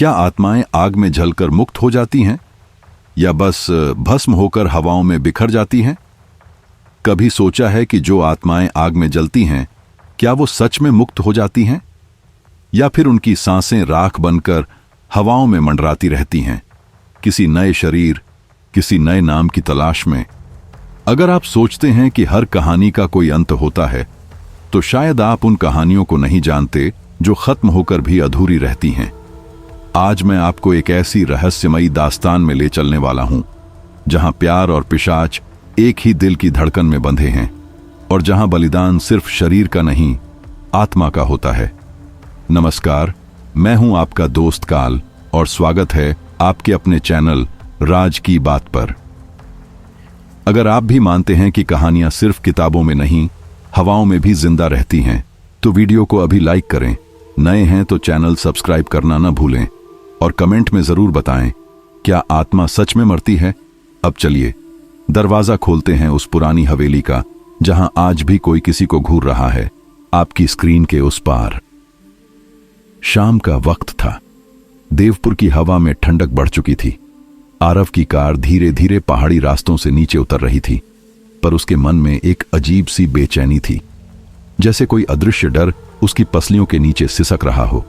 क्या आत्माएं आग में जलकर मुक्त हो जाती हैं या बस भस्म होकर हवाओं में बिखर जाती हैं? कभी सोचा है कि जो आत्माएं आग में जलती हैं, क्या वो सच में मुक्त हो जाती हैं या फिर उनकी सांसें राख बनकर हवाओं में मंडराती रहती हैं, किसी नए शरीर, किसी नए नाम की तलाश में? अगर आप सोचते हैं कि हर कहानी का कोई अंत होता है, तो शायद आप उन कहानियों को नहीं जानते जो खत्म होकर भी अधूरी रहती हैं। आज मैं आपको एक ऐसी रहस्यमयी दास्तान में ले चलने वाला हूं, जहां प्यार और पिशाच एक ही दिल की धड़कन में बंधे हैं और जहां बलिदान सिर्फ शरीर का नहीं, आत्मा का होता है। नमस्कार, मैं हूं आपका दोस्त काल और स्वागत है आपके अपने चैनल राज की बात पर। अगर आप भी मानते हैं कि कहानियां सिर्फ किताबों में नहीं, हवाओं में भी जिंदा रहती हैं, तो वीडियो को अभी लाइक करें। नए हैं तो चैनल सब्सक्राइब करना ना भूलें और कमेंट में जरूर बताएं, क्या आत्मा सच में मरती है? अब चलिए दरवाजा खोलते हैं उस पुरानी हवेली का, जहां आज भी कोई किसी को घूर रहा है, आपकी स्क्रीन के उस पार। शाम का वक्त था। देवपुर की हवा में ठंडक बढ़ चुकी थी। आरव की कार धीरे धीरे पहाड़ी रास्तों से नीचे उतर रही थी, पर उसके मन में एक अजीब सी बेचैनी थी, जैसे कोई अदृश्य डर उसकी पसलियों के नीचे सिसक रहा हो।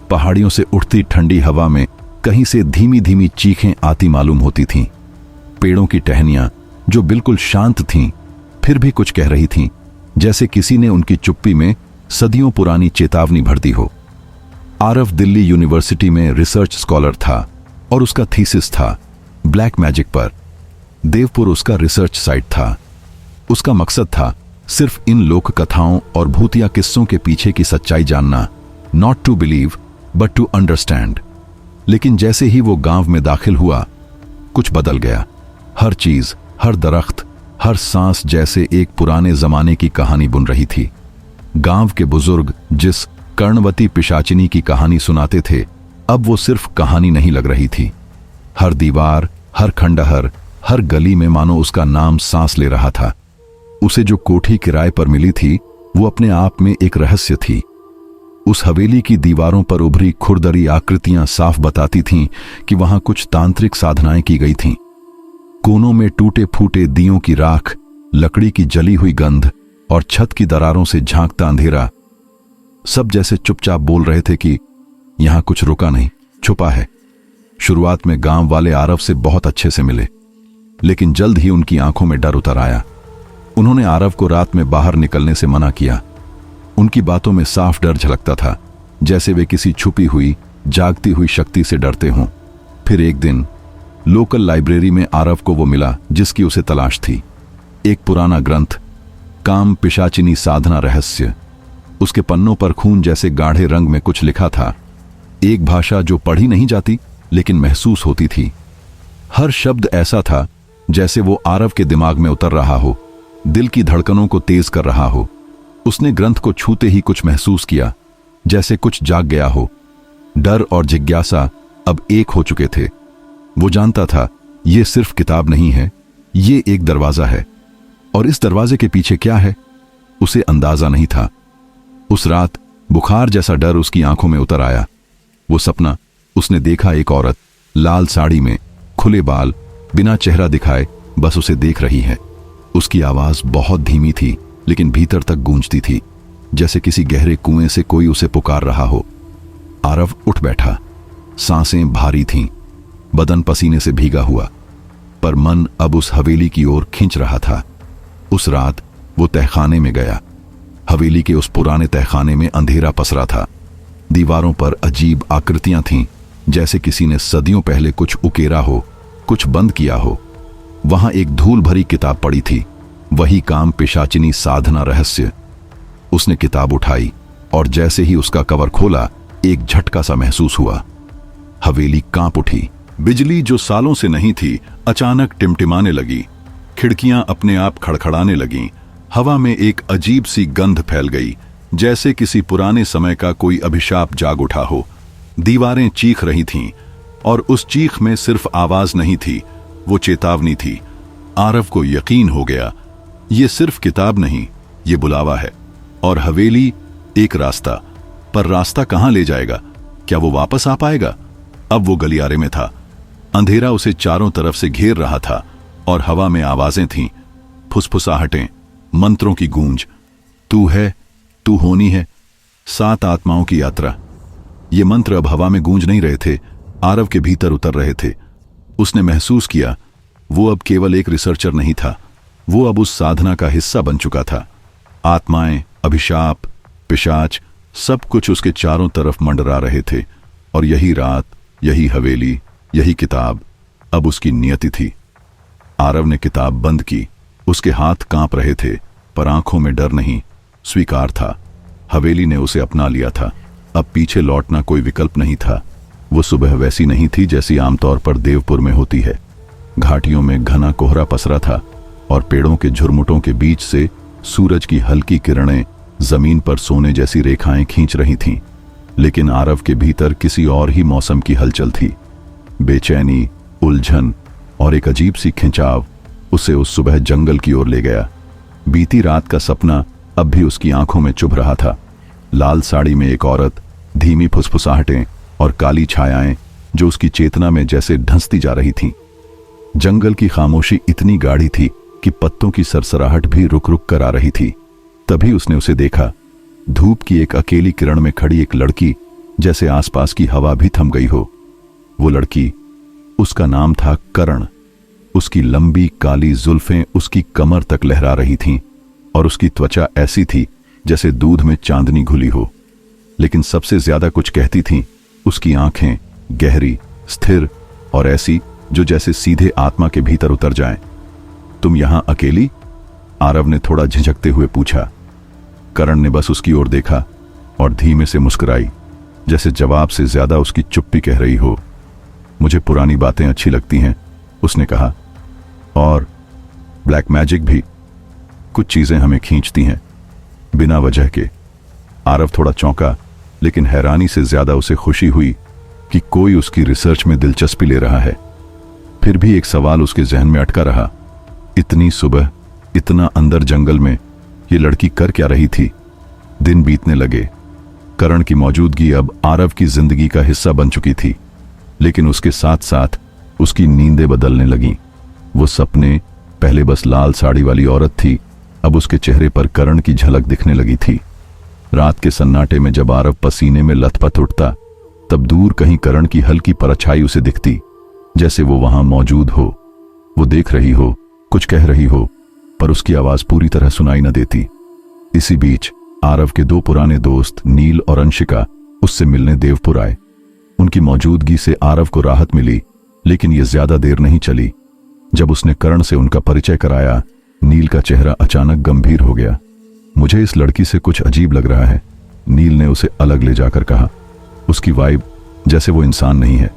पहाड़ियों से उठती ठंडी हवा में कहीं से धीमी धीमी चीखें आती मालूम होती थीं। पेड़ों की टहनियां जो बिल्कुल शांत थीं, फिर भी कुछ कह रही थीं, जैसे किसी ने उनकी चुप्पी में सदियों पुरानी चेतावनी भर दी हो। आरव दिल्ली यूनिवर्सिटी में रिसर्च स्कॉलर था और उसका थीसिस था ब्लैक मैजिक पर। देवपुर उसका रिसर्च साइट था। उसका मकसद था सिर्फ इन लोक कथाओं और भूतिया किस्सों के पीछे की सच्चाई जानना, not to believe but to understand. लेकिन जैसे ही वो गांव में दाखिल हुआ, कुछ बदल गया। हर चीज, हर दरख्त, हर सांस जैसे एक पुराने जमाने की कहानी बुन रही थी। गांव के बुजुर्ग जिस कर्णवती पिशाचिनी की कहानी सुनाते थे, अब वो सिर्फ कहानी नहीं लग रही थी। हर दीवार, हर खंडहर, हर गली में मानो उसका नाम सांस ले रहा था। उसे जो कोठी किराए पर मिली थी, वो अपने आप में एक रहस्य थी। उस हवेली की दीवारों पर उभरी खुरदरी आकृतियां साफ बताती थीं कि वहां कुछ तांत्रिक साधनाएं की गई थीं। कोनों में टूटे फूटे दियों की राख, लकड़ी की जली हुई गंध और छत की दरारों से झांकता अंधेरा, सब जैसे चुपचाप बोल रहे थे कि यहां कुछ रुका नहीं, छुपा है। शुरुआत में गांव वाले आरव से बहुत अच्छे से मिले, लेकिन जल्द ही उनकी आंखों में डर उतर आया। उन्होंने आरव को रात में बाहर निकलने से मना किया। उनकी बातों में साफ डर झलकता था, जैसे वे किसी छुपी हुई, जागती हुई शक्ति से डरते हों। फिर एक दिन लोकल लाइब्रेरी में आरव को वो मिला जिसकी उसे तलाश थी। एक पुराना ग्रंथ, काम पिशाचिनी साधना रहस्य। उसके पन्नों पर खून जैसे गाढ़े रंग में कुछ लिखा था, एक भाषा जो पढ़ी नहीं जाती लेकिन महसूस होती थी। हर शब्द ऐसा था जैसे वो आरव के दिमाग में उतर रहा हो, दिल की धड़कनों को तेज कर रहा हो। उसने ग्रंथ को छूते ही कुछ महसूस किया, जैसे कुछ जाग गया हो। डर और जिज्ञासा अब एक हो चुके थे। वो जानता था ये सिर्फ किताब नहीं है, ये एक दरवाजा है, और इस दरवाजे के पीछे क्या है, उसे अंदाजा नहीं था। उस रात बुखार जैसा डर उसकी आंखों में उतर आया। वो सपना, उसने देखा एक औरत लाल साड़ी में, खुले बाल, बिना चेहरा दिखाए बस उसे देख रही है। उसकी आवाज बहुत धीमी थी, लेकिन भीतर तक गूंजती थी, जैसे किसी गहरे कुएं से कोई उसे पुकार रहा हो। आरव उठ बैठा। सांसें भारी थीं, बदन पसीने से भीगा हुआ, पर मन अब उस हवेली की ओर खींच रहा था। उस रात वो तहखाने में गया। हवेली के उस पुराने तहखाने में अंधेरा पसरा था। दीवारों पर अजीब आकृतियां थीं, जैसे किसी ने सदियों पहले कुछ उकेरा हो, कुछ बंद किया हो। वहां एक धूल भरी किताब पड़ी थी, वही काम पिशाचिनी साधना रहस्य। उसने किताब उठाई और जैसे ही उसका कवर खोला, एक झटका सा महसूस हुआ। हवेली कांप उठी। बिजली जो सालों से नहीं थी, अचानक टिमटिमाने लगी। खिड़कियां अपने आप खड़खड़ाने लगीं। हवा में एक अजीब सी गंध फैल गई, जैसे किसी पुराने समय का कोई अभिशाप जाग उठा हो। दीवारें चीख रही थीं, और उस चीख में सिर्फ आवाज नहीं थी, वो चेतावनी थी। आरव को यकीन हो गया, ये सिर्फ किताब नहीं, ये बुलावा है। और हवेली एक रास्ता, पर रास्ता कहां ले जाएगा? क्या वो वापस आ पाएगा? अब वो गलियारे में था। अंधेरा उसे चारों तरफ से घेर रहा था और हवा में आवाजें थीं, फुसफुसाहटें, मंत्रों की गूंज। तू है, तू होनी है, 7 आत्माओं की यात्रा। ये मंत्र अब हवा में गूंज नहीं रहे थे, आरव के भीतर उतर रहे थे। उसने महसूस किया वो अब केवल एक रिसर्चर नहीं था, वो अब उस साधना का हिस्सा बन चुका था। आत्माएं, अभिशाप, पिशाच, सब कुछ उसके चारों तरफ मंडरा रहे थे और यही रात, यही हवेली, यही किताब अब उसकी नियति थी। आरव ने किताब बंद की। उसके हाथ कांप रहे थे, पर आंखों में डर नहीं, स्वीकार था। हवेली ने उसे अपना लिया था। अब पीछे लौटना कोई विकल्प नहीं था। वो सुबह वैसी नहीं थी जैसी आमतौर पर देवपुर में होती है। घाटियों में घना कोहरा पसरा था और पेड़ों के झुरमुटों के बीच से सूरज की हल्की किरणें जमीन पर सोने जैसी रेखाएं खींच रही थीं। लेकिन आरव के भीतर किसी और ही मौसम की हलचल थी। बेचैनी, उलझन और एक अजीब सी खिंचाव उसे उस सुबह जंगल की ओर ले गया। बीती रात का सपना अब भी उसकी आंखों में चुभ रहा था। लाल साड़ी में एक औरत, धीमी फुसफुसाहटें और काली छायाएं जो उसकी चेतना में जैसे ढंसती जा रही थीं। जंगल की खामोशी इतनी गाढ़ी थी कि पत्तों की सरसराहट भी रुक रुक कर आ रही थी। तभी उसने उसे देखा, धूप की एक अकेली किरण में खड़ी एक लड़की, जैसे आसपास की हवा भी थम गई हो। वो लड़की, उसका नाम था करण। उसकी लंबी काली जुल्फें उसकी कमर तक लहरा रही थीं और उसकी त्वचा ऐसी थी जैसे दूध में चांदनी घुली हो। लेकिन सबसे ज्यादा कुछ कहती थीं उसकी आंखें, गहरी, स्थिर और ऐसी जो जैसे सीधे आत्मा के भीतर उतर जाएं। तुम यहां अकेली? आरव ने थोड़ा झिझकते हुए पूछा। करण ने बस उसकी ओर देखा और धीमे से मुस्कुराई, जैसे जवाब से ज्यादा उसकी चुप्पी कह रही हो। मुझे पुरानी बातें अच्छी लगती हैं, उसने कहा, और ब्लैक मैजिक भी। कुछ चीजें हमें खींचती हैं बिना वजह के। आरव थोड़ा चौंका, लेकिन हैरानी से ज्यादा उसे खुशी हुई कि कोई उसकी रिसर्च में दिलचस्पी ले रहा है। फिर भी एक सवाल उसके जहन में अटका रहा, इतनी सुबह, इतना अंदर जंगल में ये लड़की कर क्या रही थी? दिन बीतने लगे। करण की मौजूदगी अब आरव की जिंदगी का हिस्सा बन चुकी थी, लेकिन उसके साथ साथ उसकी नींदें बदलने लगीं। वो सपने, पहले बस लाल साड़ी वाली औरत थी, अब उसके चेहरे पर करण की झलक दिखने लगी थी। रात के सन्नाटे में जब आरव पसीने में लथपथ उठता, तब दूर कहीं करण की हल्की परछाई उसे दिखती, जैसे वो वहां मौजूद हो, वो देख रही हो, कुछ कह रही हो, पर उसकी आवाज पूरी तरह सुनाई न देती। इसी बीच आरव के 2 पुराने दोस्त नील और अंशिका उससे मिलने देवपुर आए। उनकी मौजूदगी से आरव को राहत मिली, लेकिन यह ज्यादा देर नहीं चली। जब उसने करण से उनका परिचय कराया, नील का चेहरा अचानक गंभीर हो गया। मुझे इस लड़की से कुछ अजीब लग रहा है, नील ने उसे अलग ले जाकर कहा। उसकी वाइब, जैसे वो इंसान नहीं है।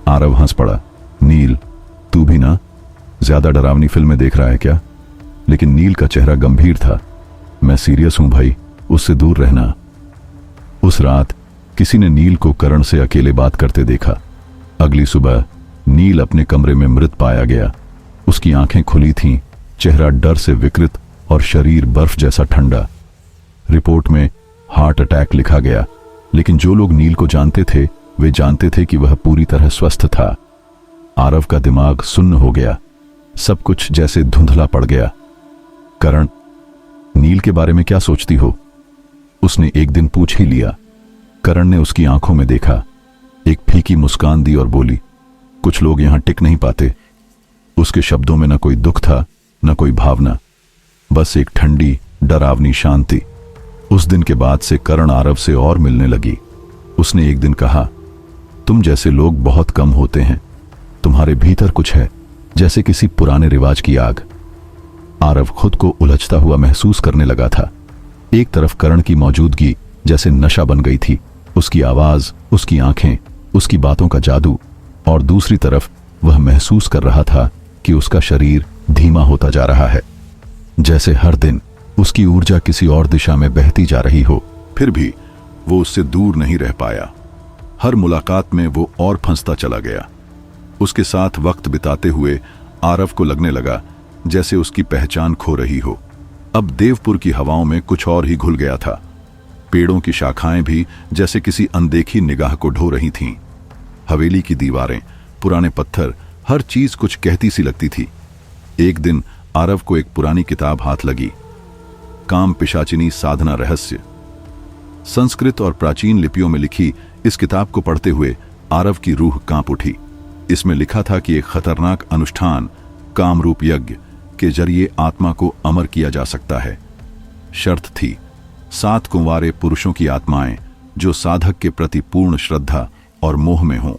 आरव हंस पड़ा। नील, तू भी ना ज्यादा डरावनी फिल्में देख रहा है क्या? लेकिन नील का चेहरा गंभीर था। मैं सीरियस हूं भाई, उससे दूर रहना। उस रात किसी ने नील को करण से अकेले बात करते देखा। अगली सुबह नील अपने कमरे में मृत पाया गया। उसकी आंखें खुली थीं, चेहरा डर से विकृत और शरीर बर्फ जैसा ठंडा। रिपोर्ट में हार्ट अटैक लिखा गया, लेकिन जो लोग नील को जानते थे वे जानते थे कि वह पूरी तरह स्वस्थ था। आरव का दिमाग सुन्न हो गया, सब कुछ जैसे धुंधला पड़ गया। करण, नील के बारे में क्या सोचती हो? उसने एक दिन पूछ ही लिया। करण ने उसकी आंखों में देखा, एक फीकी मुस्कान दी और बोली, कुछ लोग यहां टिक नहीं पाते। उसके शब्दों में न कोई दुख था, न कोई भावना, बस एक ठंडी, डरावनी शांति। उस दिन के बाद से करण आरव से और मिलने लगी। उसने एक दिन कहा, तुम जैसे लोग बहुत कम होते हैं, तुम्हारे भीतर कुछ है, जैसे किसी पुराने रिवाज की आग। आरव खुद को उलझता हुआ महसूस करने लगा था। एक तरफ करण की मौजूदगी जैसे नशा बन गई थी, उसकी आवाज, उसकी आंखें, उसकी बातों का जादू, और दूसरी तरफ वह महसूस कर रहा था कि उसका शरीर धीमा होता जा रहा है, जैसे हर दिन उसकी ऊर्जा किसी और दिशा में बहती जा रही हो। फिर भी वो उससे दूर नहीं रह पाया। हर मुलाकात में वो और फंसता चला गया। उसके साथ वक्त बिताते हुए आरव को लगने लगा जैसे उसकी पहचान खो रही हो। अब देवपुर की हवाओं में कुछ और ही घुल गया था। पेड़ों की शाखाएं भी जैसे किसी अनदेखी निगाह को ढो रही थीं। हवेली की दीवारें, पुराने पत्थर, हर चीज कुछ कहती सी लगती थी। एक दिन आरव को एक पुरानी किताब हाथ लगी, काम पिशाचिनी साधना रहस्य। संस्कृत और प्राचीन लिपियों में लिखी इस किताब को पढ़ते हुए आरव की रूह कांप उठी। इसमें लिखा था कि एक खतरनाक अनुष्ठान, कामरूप यज्ञ के जरिए आत्मा को अमर किया जा सकता है। शर्त थी 7 कुंवारे पुरुषों की आत्माएं जो साधक के प्रति पूर्ण श्रद्धा और मोह में हों।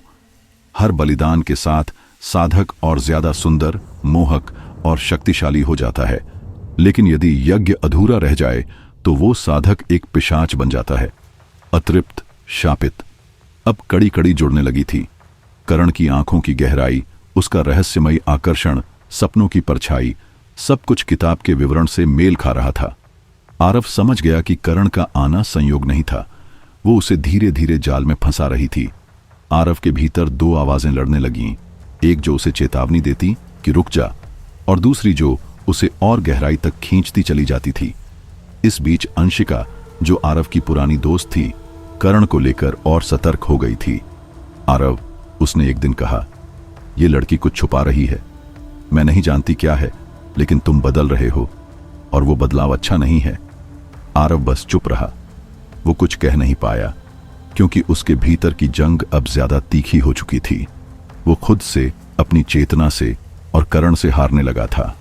हर बलिदान के साथ साधक और ज्यादा सुंदर, मोहक और शक्तिशाली हो जाता है, लेकिन यदि यज्ञ अधूरा रह जाए तो वो साधक एक पिशाच बन जाता है, अतृप्त, शापित। अब कड़ी कड़ी जुड़ने लगी थी। करण की आंखों की गहराई, उसका रहस्यमयी आकर्षण, सपनों की परछाई, सब कुछ किताब के विवरण से मेल खा रहा था। आरव समझ गया कि करण का आना संयोग नहीं था, वो उसे धीरे धीरे जाल में फंसा रही थी। आरव के भीतर 2 आवाजें लड़ने लगीं, एक जो उसे चेतावनी देती कि रुक जा, और दूसरी जो उसे और गहराई तक खींचती चली जाती थी। इस बीच अंशिका, जो आरव की पुरानी दोस्त थी, करण को लेकर और सतर्क हो गई थी। आरव, उसने एक दिन कहा, ये लड़की कुछ छुपा रही है। मैं नहीं जानती क्या है, लेकिन तुम बदल रहे हो और वो बदलाव अच्छा नहीं है। आरव बस चुप रहा। वो कुछ कह नहीं पाया, क्योंकि उसके भीतर की जंग अब ज्यादा तीखी हो चुकी थी। वो खुद से, अपनी चेतना से और करण से हारने लगा था।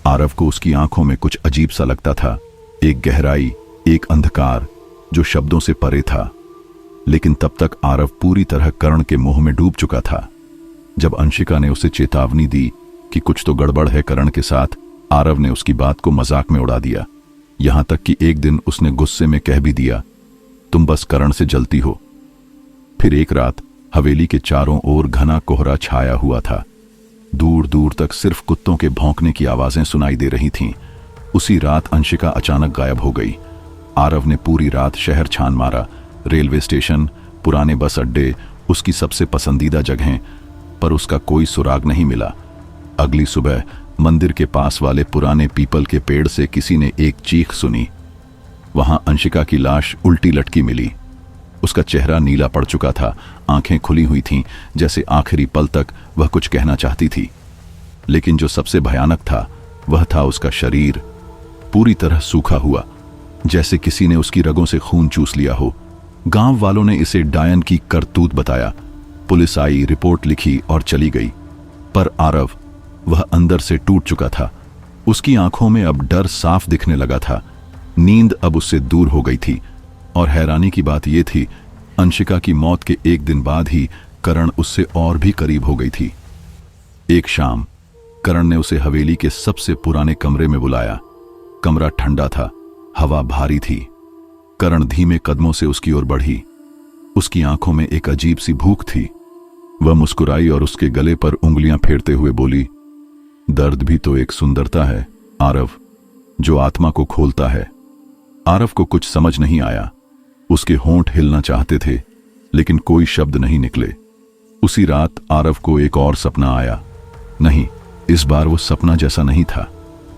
आरव को उसकी आंखों में कुछ अजीब सा लगता था, एक गहराई, एक अंधकार जो शब्दों से परे था। लेकिन तब तक आरव पूरी तरह करण के मोह में डूब चुका था। जब अंशिका ने उसे चेतावनी दी कि कुछ तो गड़बड़ है करण के साथ, आरव ने उसकी बात को मजाक में उड़ा दिया। यहां तक कि एक दिन उसने गुस्से में कह भी दिया, तुम बस करण से जलती हो। फिर एक रात हवेली के चारों ओर घना कोहरा छाया हुआ था। दूर दूर तक सिर्फ कुत्तों के भौंकने की आवाजें सुनाई दे रही थीं। उसी रात अंशिका अचानक गायब हो गई। आरव ने पूरी रात शहर छान मारा, रेलवे स्टेशन, पुराने बस अड्डे, उसकी सबसे पसंदीदा जगहें, पर उसका कोई सुराग नहीं मिला। अगली सुबह मंदिर के पास वाले पुराने पीपल के पेड़ से किसी ने एक चीख सुनी। वहां अंशिका की लाश उल्टी लटकी मिली। उसका चेहरा नीला पड़ चुका था, आंखें खुली हुई थीं, जैसे आखिरी पल तक वह कुछ कहना चाहती थी। लेकिन जो सबसे भयानक था, वह था उसका शरीर, पूरी तरह सूखा हुआ, जैसे किसी ने उसकी रगों से खून चूस लिया हो। गांव वालों ने इसे डायन की करतूत बताया। पुलिस आई, रिपोर्ट लिखी और चली गई। पर आरव, वह अंदर से टूट चुका था। उसकी आंखों में अब डर साफ दिखने लगा था। नींद अब उससे दूर हो गई थी। और हैरानी की बात यह थी, अंशिका की मौत के एक दिन बाद ही करण उससे और भी करीब हो गई थी। एक शाम करण ने उसे हवेली के सबसे पुराने कमरे में बुलाया। कमरा ठंडा था, हवा भारी थी। करण धीमे कदमों से उसकी ओर बढ़ी। उसकी आंखों में एक अजीब सी भूख थी। वह मुस्कुराई और उसके गले पर उंगलियां फेरते हुए बोली, दर्द भी तो एक सुंदरता है आरव, जो आत्मा को खोलता है। आरव को कुछ समझ नहीं आया। उसके होंठ हिलना चाहते थे, लेकिन कोई शब्द नहीं निकले। उसी रात आरव को एक और सपना आया। नहीं, इस बार वो सपना जैसा नहीं था।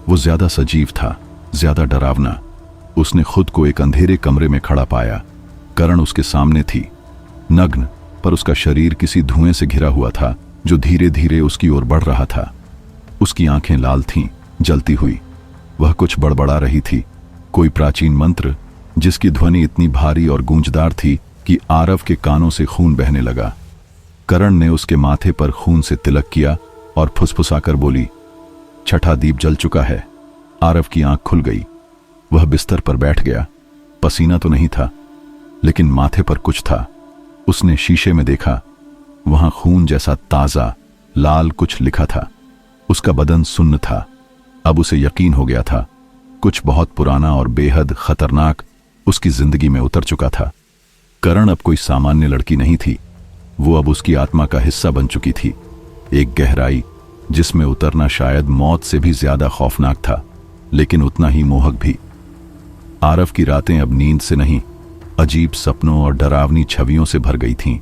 वो ज्यादा सजीव था, ज्यादा डरावना। उसने खुद को एक अंधेरे कमरे में खड़ा पाया। करण उसके सामने थी, नग्न, पर उसका शरीर किसी धुएं से घिरा हुआ था जो धीरे धीरे उसकी ओर बढ़ रहा था। उसकी आंखें लाल थीं, जलती हुई। वह कुछ बड़बड़ा रही थी, कोई प्राचीन मंत्र, जिसकी ध्वनि इतनी भारी और गूंजदार थी कि आरव के कानों से खून बहने लगा। करण ने उसके माथे पर खून से तिलक किया और फुसफुसाकर बोली, छठा दीप जल चुका है। आरव की आंख खुल गई। वह बिस्तर पर बैठ गया। पसीना तो नहीं था, लेकिन माथे पर कुछ था। उसने शीशे में देखा, वहां खून जैसा ताजा लाल कुछ लिखा था। उसका बदन सुन्न था। अब उसे यकीन हो गया था, कुछ बहुत पुराना और बेहद खतरनाक उसकी जिंदगी में उतर चुका था। करण अब कोई सामान्य लड़की नहीं थी। वो अब उसकी आत्मा का हिस्सा बन चुकी थी, एक गहराई जिसमें उतरना शायद मौत से भी ज्यादा खौफनाक था, लेकिन उतना ही मोहक भी। आरव की रातें अब नींद से नहीं, अजीब सपनों और डरावनी छवियों से भर गई थीं।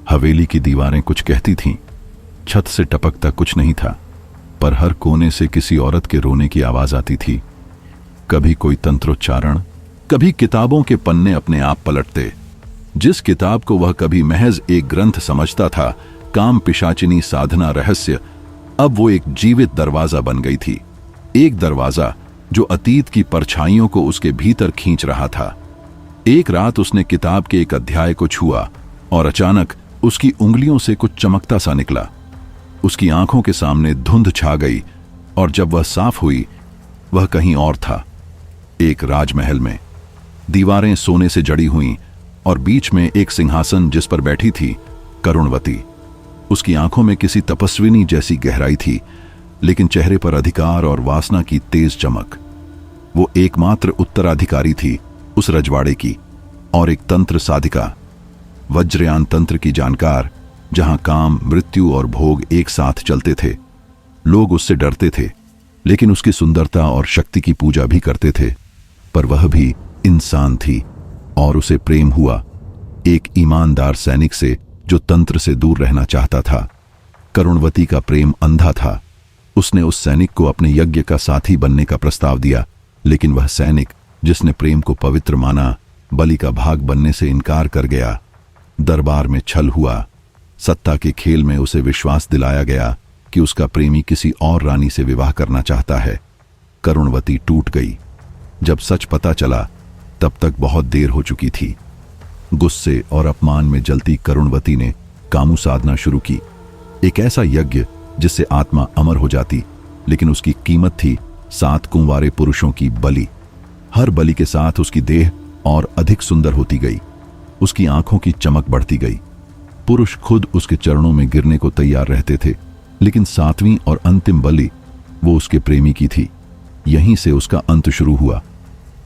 हवेली की दीवारें कुछ कहती थीं, छत से टपकता कुछ नहीं था, पर हर कोने से किसी औरत के रोने की आवाज आती थी। कभी कोई तंत्रोच्चारण, कभी किताबों के पन्ने अपने आप पलटते। जिस किताब को वह कभी महज एक ग्रंथ समझता था, काम पिशाचिनी साधना रहस्य, अब वो एक जीवित दरवाजा बन गई थी। एक दरवाजा जो अतीत की परछाइयों को उसके भीतर खींच रहा था। एक रात उसने किताब के एक अध्याय को छुआ और अचानक उसकी उंगलियों से कुछ चमकता सा निकला। उसकी आंखों के सामने धुंध छा गई और जब वह साफ हुई, वह कहीं और था। एक राजमहल में दीवारें सोने से जड़ी हुईं और बीच में एक सिंहासन जिस पर बैठी थी करुणवती। उसकी आंखों में किसी तपस्विनी जैसी गहराई थी, लेकिन चेहरे पर अधिकार और वासना की तेज चमक। वो एकमात्र उत्तराधिकारी थी उस रजवाड़े की और एक तंत्र साधिका, वज्रयान तंत्र की जानकार, जहां काम, मृत्यु और भोग एक साथ चलते थे। लोग उससे डरते थे, लेकिन उसकी सुंदरता और शक्ति की पूजा भी करते थे। पर वह भी इंसान थी और उसे प्रेम हुआ एक ईमानदार सैनिक से जो तंत्र से दूर रहना चाहता था। करुणवती का प्रेम अंधा था। उसने उस सैनिक को अपने यज्ञ का साथी बनने का प्रस्ताव दिया, लेकिन वह सैनिक जिसने प्रेम को पवित्र माना, बलि का भाग बनने से इनकार कर गया। दरबार में छल हुआ। सत्ता के खेल में उसे विश्वास दिलाया गया कि उसका प्रेमी किसी और रानी से विवाह करना चाहता है। करुणवती टूट गई। जब सच पता चला, तब तक बहुत देर हो चुकी थी। गुस्से और अपमान में जलती करुणवती ने कामू साधना शुरू की, एक ऐसा यज्ञ जिससे आत्मा अमर हो जाती, लेकिन उसकी कीमत थी 7 कुंवारे पुरुषों की बलि। हर बलि के साथ उसकी देह और अधिक सुंदर होती गई, उसकी आंखों की चमक बढ़ती गई। पुरुष खुद उसके चरणों में गिरने को तैयार रहते थे, लेकिन 7वीं और अंतिम बलि वो उसके प्रेमी की थी। यहीं से उसका अंत शुरू हुआ।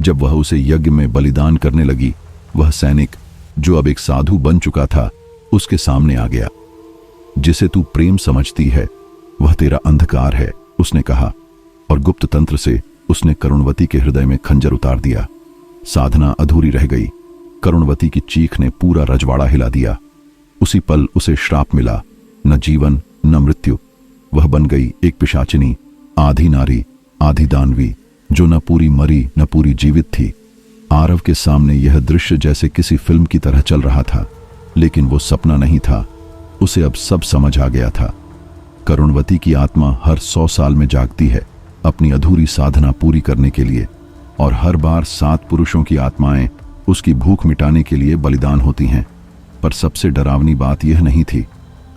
जब वह उसे यज्ञ में बलिदान करने लगी, वह सैनिक जो अब एक साधु बन चुका था उसके सामने आ गया। जिसे तू प्रेम समझती है वह तेरा अंधकार है, उसने कहा, और गुप्त तंत्र से उसने करुणवती के हृदय में खंजर उतार दिया। साधना अधूरी रह गई। करुणवती की चीख ने पूरा रजवाड़ा हिला दिया। उसी पल उसे श्राप मिला, न जीवन न मृत्यु। वह बन गई एक पिशाचिनी, आधी नारी आधी दानवी, जो न पूरी मरी न पूरी जीवित थी। आरव के सामने यह दृश्य जैसे किसी फिल्म की तरह चल रहा था, लेकिन वो सपना नहीं था। उसे अब सब समझ आ गया था। करुणवती की आत्मा हर 100 साल में जागती है अपनी अधूरी साधना पूरी करने के लिए, और हर बार 7 पुरुषों की आत्माएं उसकी भूख मिटाने के लिए बलिदान होती हैं। पर सबसे डरावनी बात यह नहीं थी,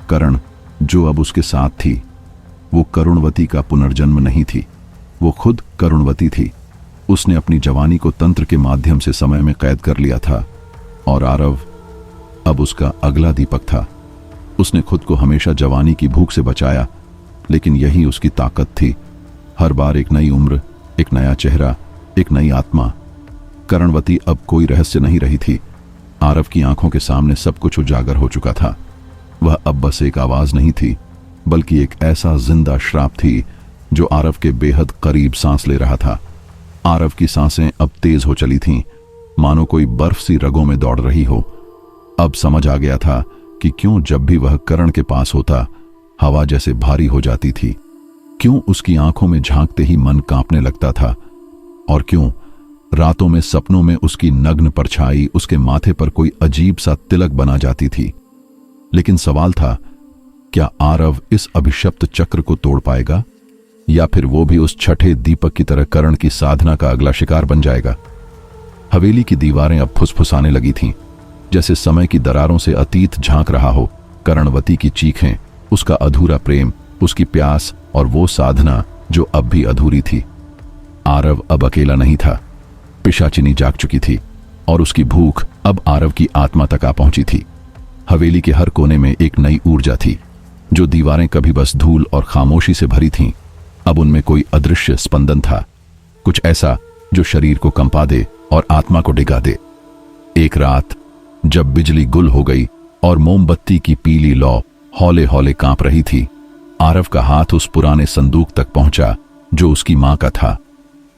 करण जो अब उसके साथ थी, वो करुणवती का पुनर्जन्म नहीं थी, वो खुद करुणवती थी। उसने अपनी जवानी को तंत्र के माध्यम से समय में कैद कर लिया था, और आरव अब उसका अगला दीपक था। उसने खुद को हमेशा जवानी की भूख से बचाया, लेकिन यही उसकी ताकत थी। हर बार एक नई उम्र, एक नया चेहरा, एक नई आत्मा। करुणवती अब कोई रहस्य नहीं रही थी। आरव की आंखों के सामने सब कुछ उजागर हो चुका था। वह अब बस एक आवाज नहीं थी, बल्कि एक ऐसा जिंदा श्राप थी जो आरव के बेहद करीब सांस ले रहा था। आरव की सांसें अब तेज हो चली थीं, मानो कोई बर्फ सी रगों में दौड़ रही हो। अब समझ आ गया था कि क्यों जब भी वह करण के पास होता, हवा जैसे भारी हो जाती थी, क्यों उसकी आंखों में झांकते ही मन कांपने लगता था, और क्यों रातों में सपनों में उसकी नग्न परछाई उसके माथे पर कोई अजीब सा तिलक बना जाती थी। लेकिन सवाल था, क्या आरव इस अभिशप्त चक्र को तोड़ पाएगा, या फिर वो भी उस छठे दीपक की तरह करण की साधना का अगला शिकार बन जाएगा? हवेली की दीवारें अब फुसफुसाने लगी थीं, जैसे समय की दरारों से अतीत झांक रहा हो। करुणवती की चीखें, उसका अधूरा प्रेम, उसकी प्यास और वो साधना जो अब भी अधूरी थी। आरव अब अकेला नहीं था। पिशाचिनी जाग चुकी थी, और उसकी भूख अब आरव की आत्मा तक आ पहुंची थी। हवेली के हर कोने में एक नई ऊर्जा थी। जो दीवारें कभी बस धूल और खामोशी से भरी थीं, अब उनमें कोई अदृश्य स्पंदन था, कुछ ऐसा जो शरीर को कंपा दे और आत्मा को डिगा दे। एक रात जब बिजली गुल हो गई और मोमबत्ती की पीली लौ हौले हौले कांप रही थी, आरव का हाथ उस पुराने संदूक तक पहुंचा जो उसकी मां का था।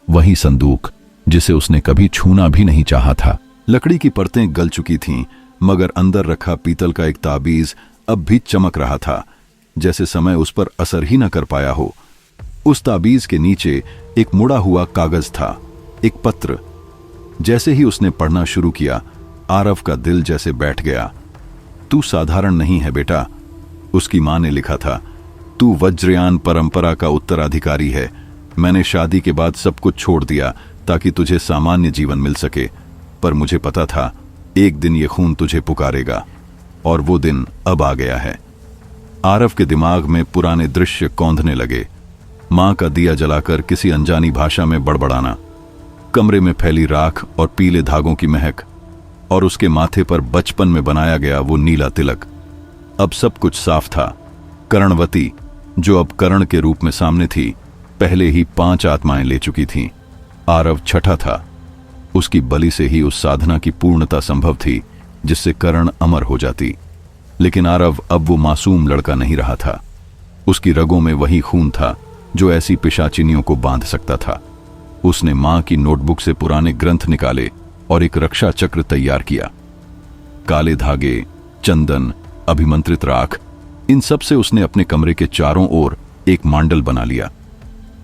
वही संदूक जिसे उसने कभी छूना भी नहीं चाहा था। लकड़ी की परतें गल चुकी थीं, मगर अंदर रखा पीतल का एक ताबीज अब भी चमक रहा था, जैसे समय उस पर असर ही न कर पाया हो। उस ताबीज के नीचे एक मुड़ा हुआ कागज था, एक पत्र। जैसे ही उसने पढ़ना शुरू किया, आरव का दिल जैसे बैठ गया। तू साधारण नहीं है बेटा, उसकी मां ने लिखा था। तू वज्रयान परंपरा का उत्तराधिकारी है। मैंने शादी के बाद सब कुछ छोड़ दिया ताकि तुझे सामान्य जीवन मिल सके, पर मुझे पता था एक दिन ये खून तुझे पुकारेगा, और वो दिन अब आ गया है। आरव के दिमाग में पुराने दृश्य कौंधने लगे। मां का दिया जलाकर किसी अनजानी भाषा में बड़बड़ाना, कमरे में फैली राख और पीले धागों की महक, और उसके माथे पर बचपन में बनाया गया वो नीला तिलक। अब सब कुछ साफ था। कर्णवती, जो अब कर्ण के रूप में सामने थी, पहले ही 5 आत्माएं ले चुकी थीं। आरव छठा था। उसकी बलि से ही उस साधना की पूर्णता संभव थी जिससे कर्ण अमर हो जाती। लेकिन आरव अब वो मासूम लड़का नहीं रहा था। उसकी रगों में वही खून था जो ऐसी पिशाचिनियों को बांध सकता था। उसने मां की नोटबुक से पुराने ग्रंथ निकाले और एक रक्षा चक्र तैयार किया। काले धागे, चंदन, अभिमंत्रित राख, इन सब से उसने अपने कमरे के चारों ओर एक मांडल बना लिया,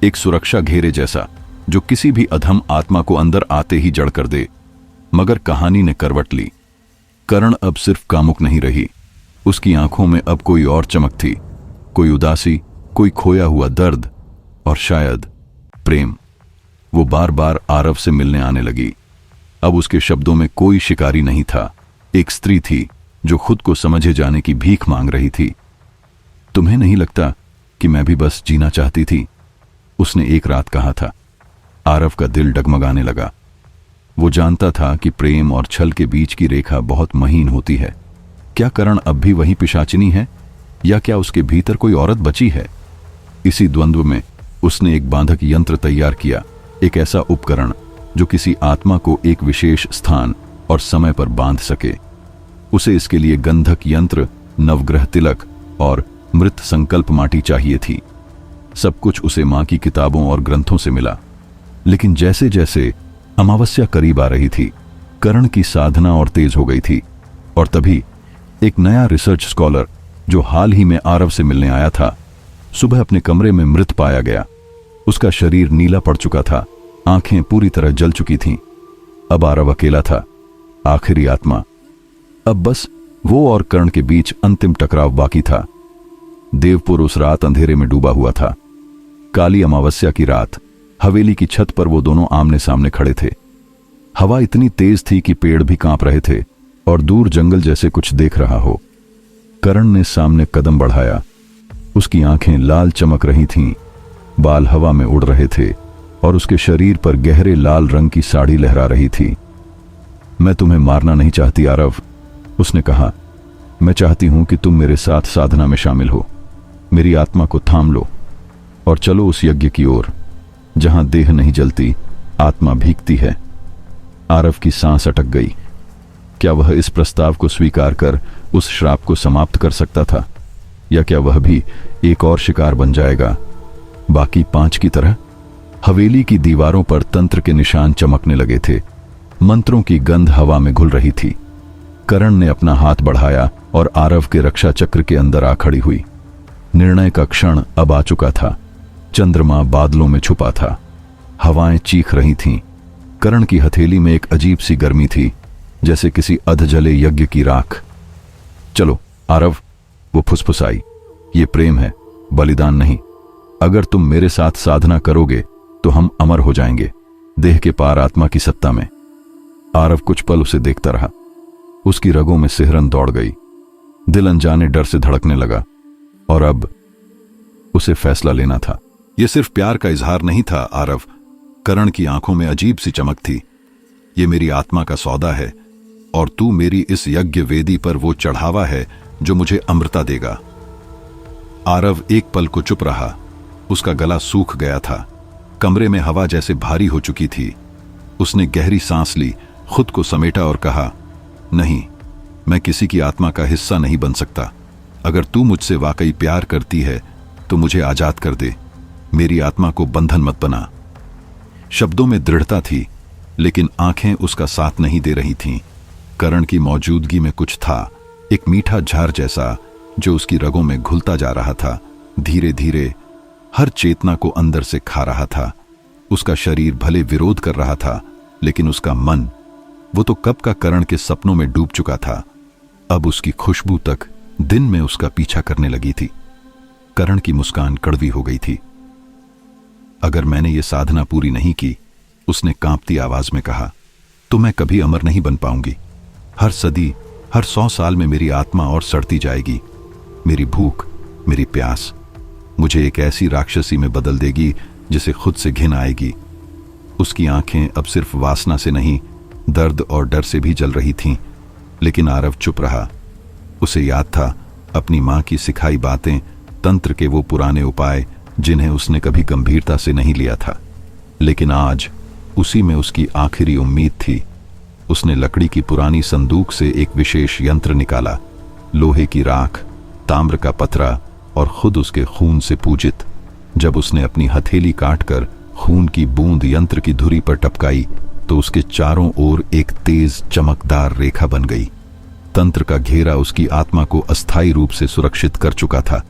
एक सुरक्षा घेरे जैसा जो किसी भी अधम आत्मा को अंदर आते ही जड़ कर दे। मगर कहानी ने करवट ली। कर्ण अब सिर्फ कामुक नहीं रही, उसकी आंखों में अब कोई और चमक थी, कोई उदासी, कोई खोया हुआ दर्द, और शायद प्रेम। वो बार बार आरव से मिलने आने लगी। अब उसके शब्दों में कोई शिकारी नहीं था, एक स्त्री थी जो खुद को समझे जाने की भीख मांग रही थी। तुम्हें नहीं लगता कि मैं भी बस जीना चाहती थी? उसने एक रात कहा था। आरव का दिल डगमगाने लगा। वो जानता था कि प्रेम और छल के बीच की रेखा बहुत महीन होती है। क्या कर्ण अब भी वही पिशाचिनी है, या क्या उसके भीतर कोई औरत बची है? इसी द्वंद्व में उसने एक बांधक यंत्र तैयार किया, एक ऐसा उपकरण जो किसी आत्मा को एक विशेष स्थान और समय पर बांध सके। उसे इसके लिए गंधक यंत्र, नवग्रह तिलक और मृत संकल्प माटी चाहिए थी। सब कुछ उसे मां की किताबों और ग्रंथों से मिला। लेकिन जैसे जैसे अमावस्या करीब आ रही थी, कर्ण की साधना और तेज हो गई थी। और तभी एक नया रिसर्च स्कॉलर जो हाल ही में आरव से मिलने आया था, सुबह अपने कमरे में मृत पाया गया। उसका शरीर नीला पड़ चुका था, आंखें पूरी तरह जल चुकी थीं। अब आरव अकेला था, आखिरी आत्मा। अब बस वो और कर्ण के बीच अंतिम टकराव बाकी था। देवपुर उस रात अंधेरे में डूबा हुआ था। काली अमावस्या की रात, हवेली की छत पर वो दोनों आमने सामने खड़े थे। हवा इतनी तेज थी कि पेड़ भी कांप रहे थे और दूर जंगल जैसे कुछ देख रहा हो। कर्ण ने सामने कदम बढ़ाया। उसकी आंखें लाल चमक रही थीं, बाल हवा में उड़ रहे थे और उसके शरीर पर गहरे लाल रंग की साड़ी लहरा रही थी। मैं तुम्हें मारना नहीं चाहती आरव, उसने कहा। मैं चाहती हूं कि तुम मेरे साथ साधना में शामिल हो। मेरी आत्मा को थाम लो और चलो उस यज्ञ की ओर जहां देह नहीं जलती, आत्मा भीगती है। आरव की सांस अटक गई। क्या वह इस प्रस्ताव को स्वीकार कर उस श्राप को समाप्त कर सकता था, या क्या वह भी एक और शिकार बन जाएगा, बाकी 5 की तरह? हवेली की दीवारों पर तंत्र के निशान चमकने लगे थे। मंत्रों की गंध हवा में घुल रही थी। कर्ण ने अपना हाथ बढ़ाया और आरव के रक्षा चक्र के अंदर आ खड़ी हुई। निर्णय का क्षण अब आ चुका था। चंद्रमा बादलों में छुपा था, हवाएं चीख रही थीं। कर्ण की हथेली में एक अजीब सी गर्मी थी, जैसे किसी अधजले यज्ञ की राख। चलो आरव, वो फुसफुसाई, ये प्रेम है, बलिदान नहीं। अगर तुम मेरे साथ साधना करोगे तो हम अमर हो जाएंगे, देह के पार आत्मा की सत्ता में। आरव कुछ पल उसे देखता रहा। उसकी रगों में सिहरन दौड़ गई, दिल अनजाने डर से धड़कने लगा। और अब उसे फैसला लेना था। यह सिर्फ प्यार का इजहार नहीं था आरव, कर्ण की आंखों में अजीब सी चमक थी। ये मेरी आत्मा का सौदा है, और तू मेरी इस यज्ञ वेदी पर वो चढ़ावा है जो मुझे अमृता देगा। आरव एक पल को चुप रहा। उसका गला सूख गया था, कमरे में हवा जैसे भारी हो चुकी थी। उसने गहरी सांस ली, खुद को समेटा और कहा, नहीं, मैं किसी की आत्मा का हिस्सा नहीं बन सकता। अगर तू मुझसे वाकई प्यार करती है तो मुझे आजाद कर दे, मेरी आत्मा को बंधन मत बना। शब्दों में दृढ़ता थी, लेकिन आंखें उसका साथ नहीं दे रही थीं। कर्ण की मौजूदगी में कुछ था, एक मीठा झार जैसा जो उसकी रगों में घुलता जा रहा था, धीरे धीरे हर चेतना को अंदर से खा रहा था। उसका शरीर भले विरोध कर रहा था, लेकिन उसका मन वो तो कब का करण के सपनों में डूब चुका था। अब उसकी खुशबू तक दिन में उसका पीछा करने लगी थी। करण की मुस्कान कड़वी हो गई थी। अगर मैंने ये साधना पूरी नहीं की, उसने कांपती आवाज में कहा, तो मैं कभी अमर नहीं बन पाऊंगी। हर सदी, हर 100 साल में मेरी आत्मा और सड़ती जाएगी। मेरी भूख, मेरी प्यास मुझे एक ऐसी राक्षसी में बदल देगी जिसे खुद से घिन आएगी। उसकी आंखें अब सिर्फ वासना से नहीं, दर्द और डर से भी जल रही थीं। लेकिन आरव चुप रहा। उसे याद था अपनी मां की सिखाई बातें, तंत्र के वो पुराने उपाय जिन्हें उसने कभी गंभीरता से नहीं लिया था। लेकिन आज उसी में उसकी आखिरी उम्मीद थी। उसने लकड़ी की पुरानी संदूक से एक विशेष यंत्र निकाला, लोहे की राख, ताम्र का पथरा और खुद उसके खून से पूजित। जब उसने अपनी हथेली काटकर खून की बूंद यंत्र की धुरी पर टपकाई तो उसके चारों ओर एक तेज चमकदार रेखा बन गई। तंत्र का घेरा उसकी आत्मा को अस्थायी रूप से सुरक्षित कर चुका था।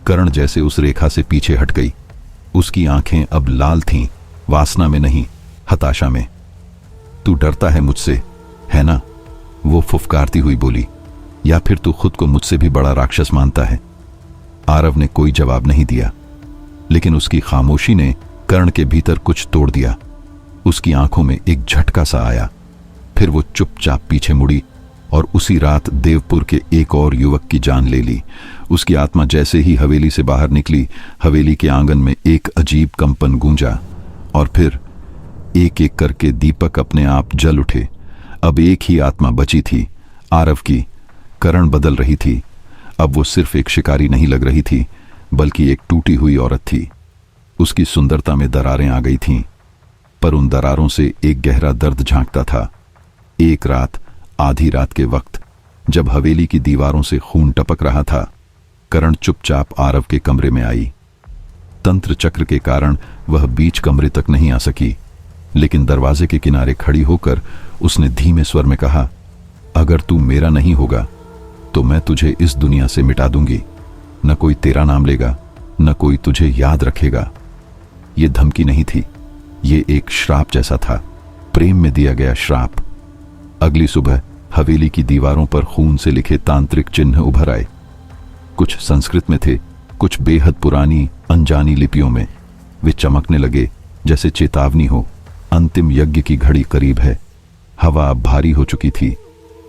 करण जैसे उस रेखा से पीछे हट गई। उसकी आंखें अब लाल थीं, वासना में नहीं, हताशा में। तू डरता है मुझसे, है ना? वो फुफकारती हुई बोली। या फिर तू खुद को मुझसे भी बड़ा राक्षस मानता है? आरव ने कोई जवाब नहीं दिया, लेकिन उसकी खामोशी ने कर्ण के भीतर कुछ तोड़ दिया। उसकी आंखों में एक झटका सा आया। फिर वो चुपचाप पीछे मुड़ी और उसी रात देवपुर के एक और युवक की जान ले ली। उसकी आत्मा जैसे ही हवेली से बाहर निकली, हवेली के आंगन में एक अजीब कंपन गूंजा और फिर एक एक करके दीपक अपने आप जल उठे। अब एक ही आत्मा बची थी, आरव की। करण बदल रही थी। अब वो सिर्फ एक शिकारी नहीं लग रही थी, बल्कि एक टूटी हुई औरत थी। उसकी सुंदरता में दरारें आ गई थीं, पर उन दरारों से एक गहरा दर्द झांकता था। एक रात, आधी रात के वक्त, जब हवेली की दीवारों से खून टपक रहा था, करण चुपचाप आरव के कमरे में आई। तंत्र चक्र के कारण वह बीच कमरे तक नहीं आ सकी, लेकिन दरवाजे के किनारे खड़ी होकर उसने धीमे स्वर में कहा, अगर तू मेरा नहीं होगा तो मैं तुझे इस दुनिया से मिटा दूंगी। न कोई तेरा नाम लेगा, न कोई तुझे याद रखेगा। ये धमकी नहीं थी, ये एक श्राप जैसा था, प्रेम में दिया गया श्राप। अगली सुबह हवेली की दीवारों पर खून से लिखे तांत्रिक चिन्ह उभर आए। कुछ संस्कृत में थे, कुछ बेहद पुरानी अनजानी लिपियों में। वे चमकने लगे जैसे चेतावनी हो, अंतिम यज्ञ की घड़ी करीब है। हवा अब भारी हो चुकी थी,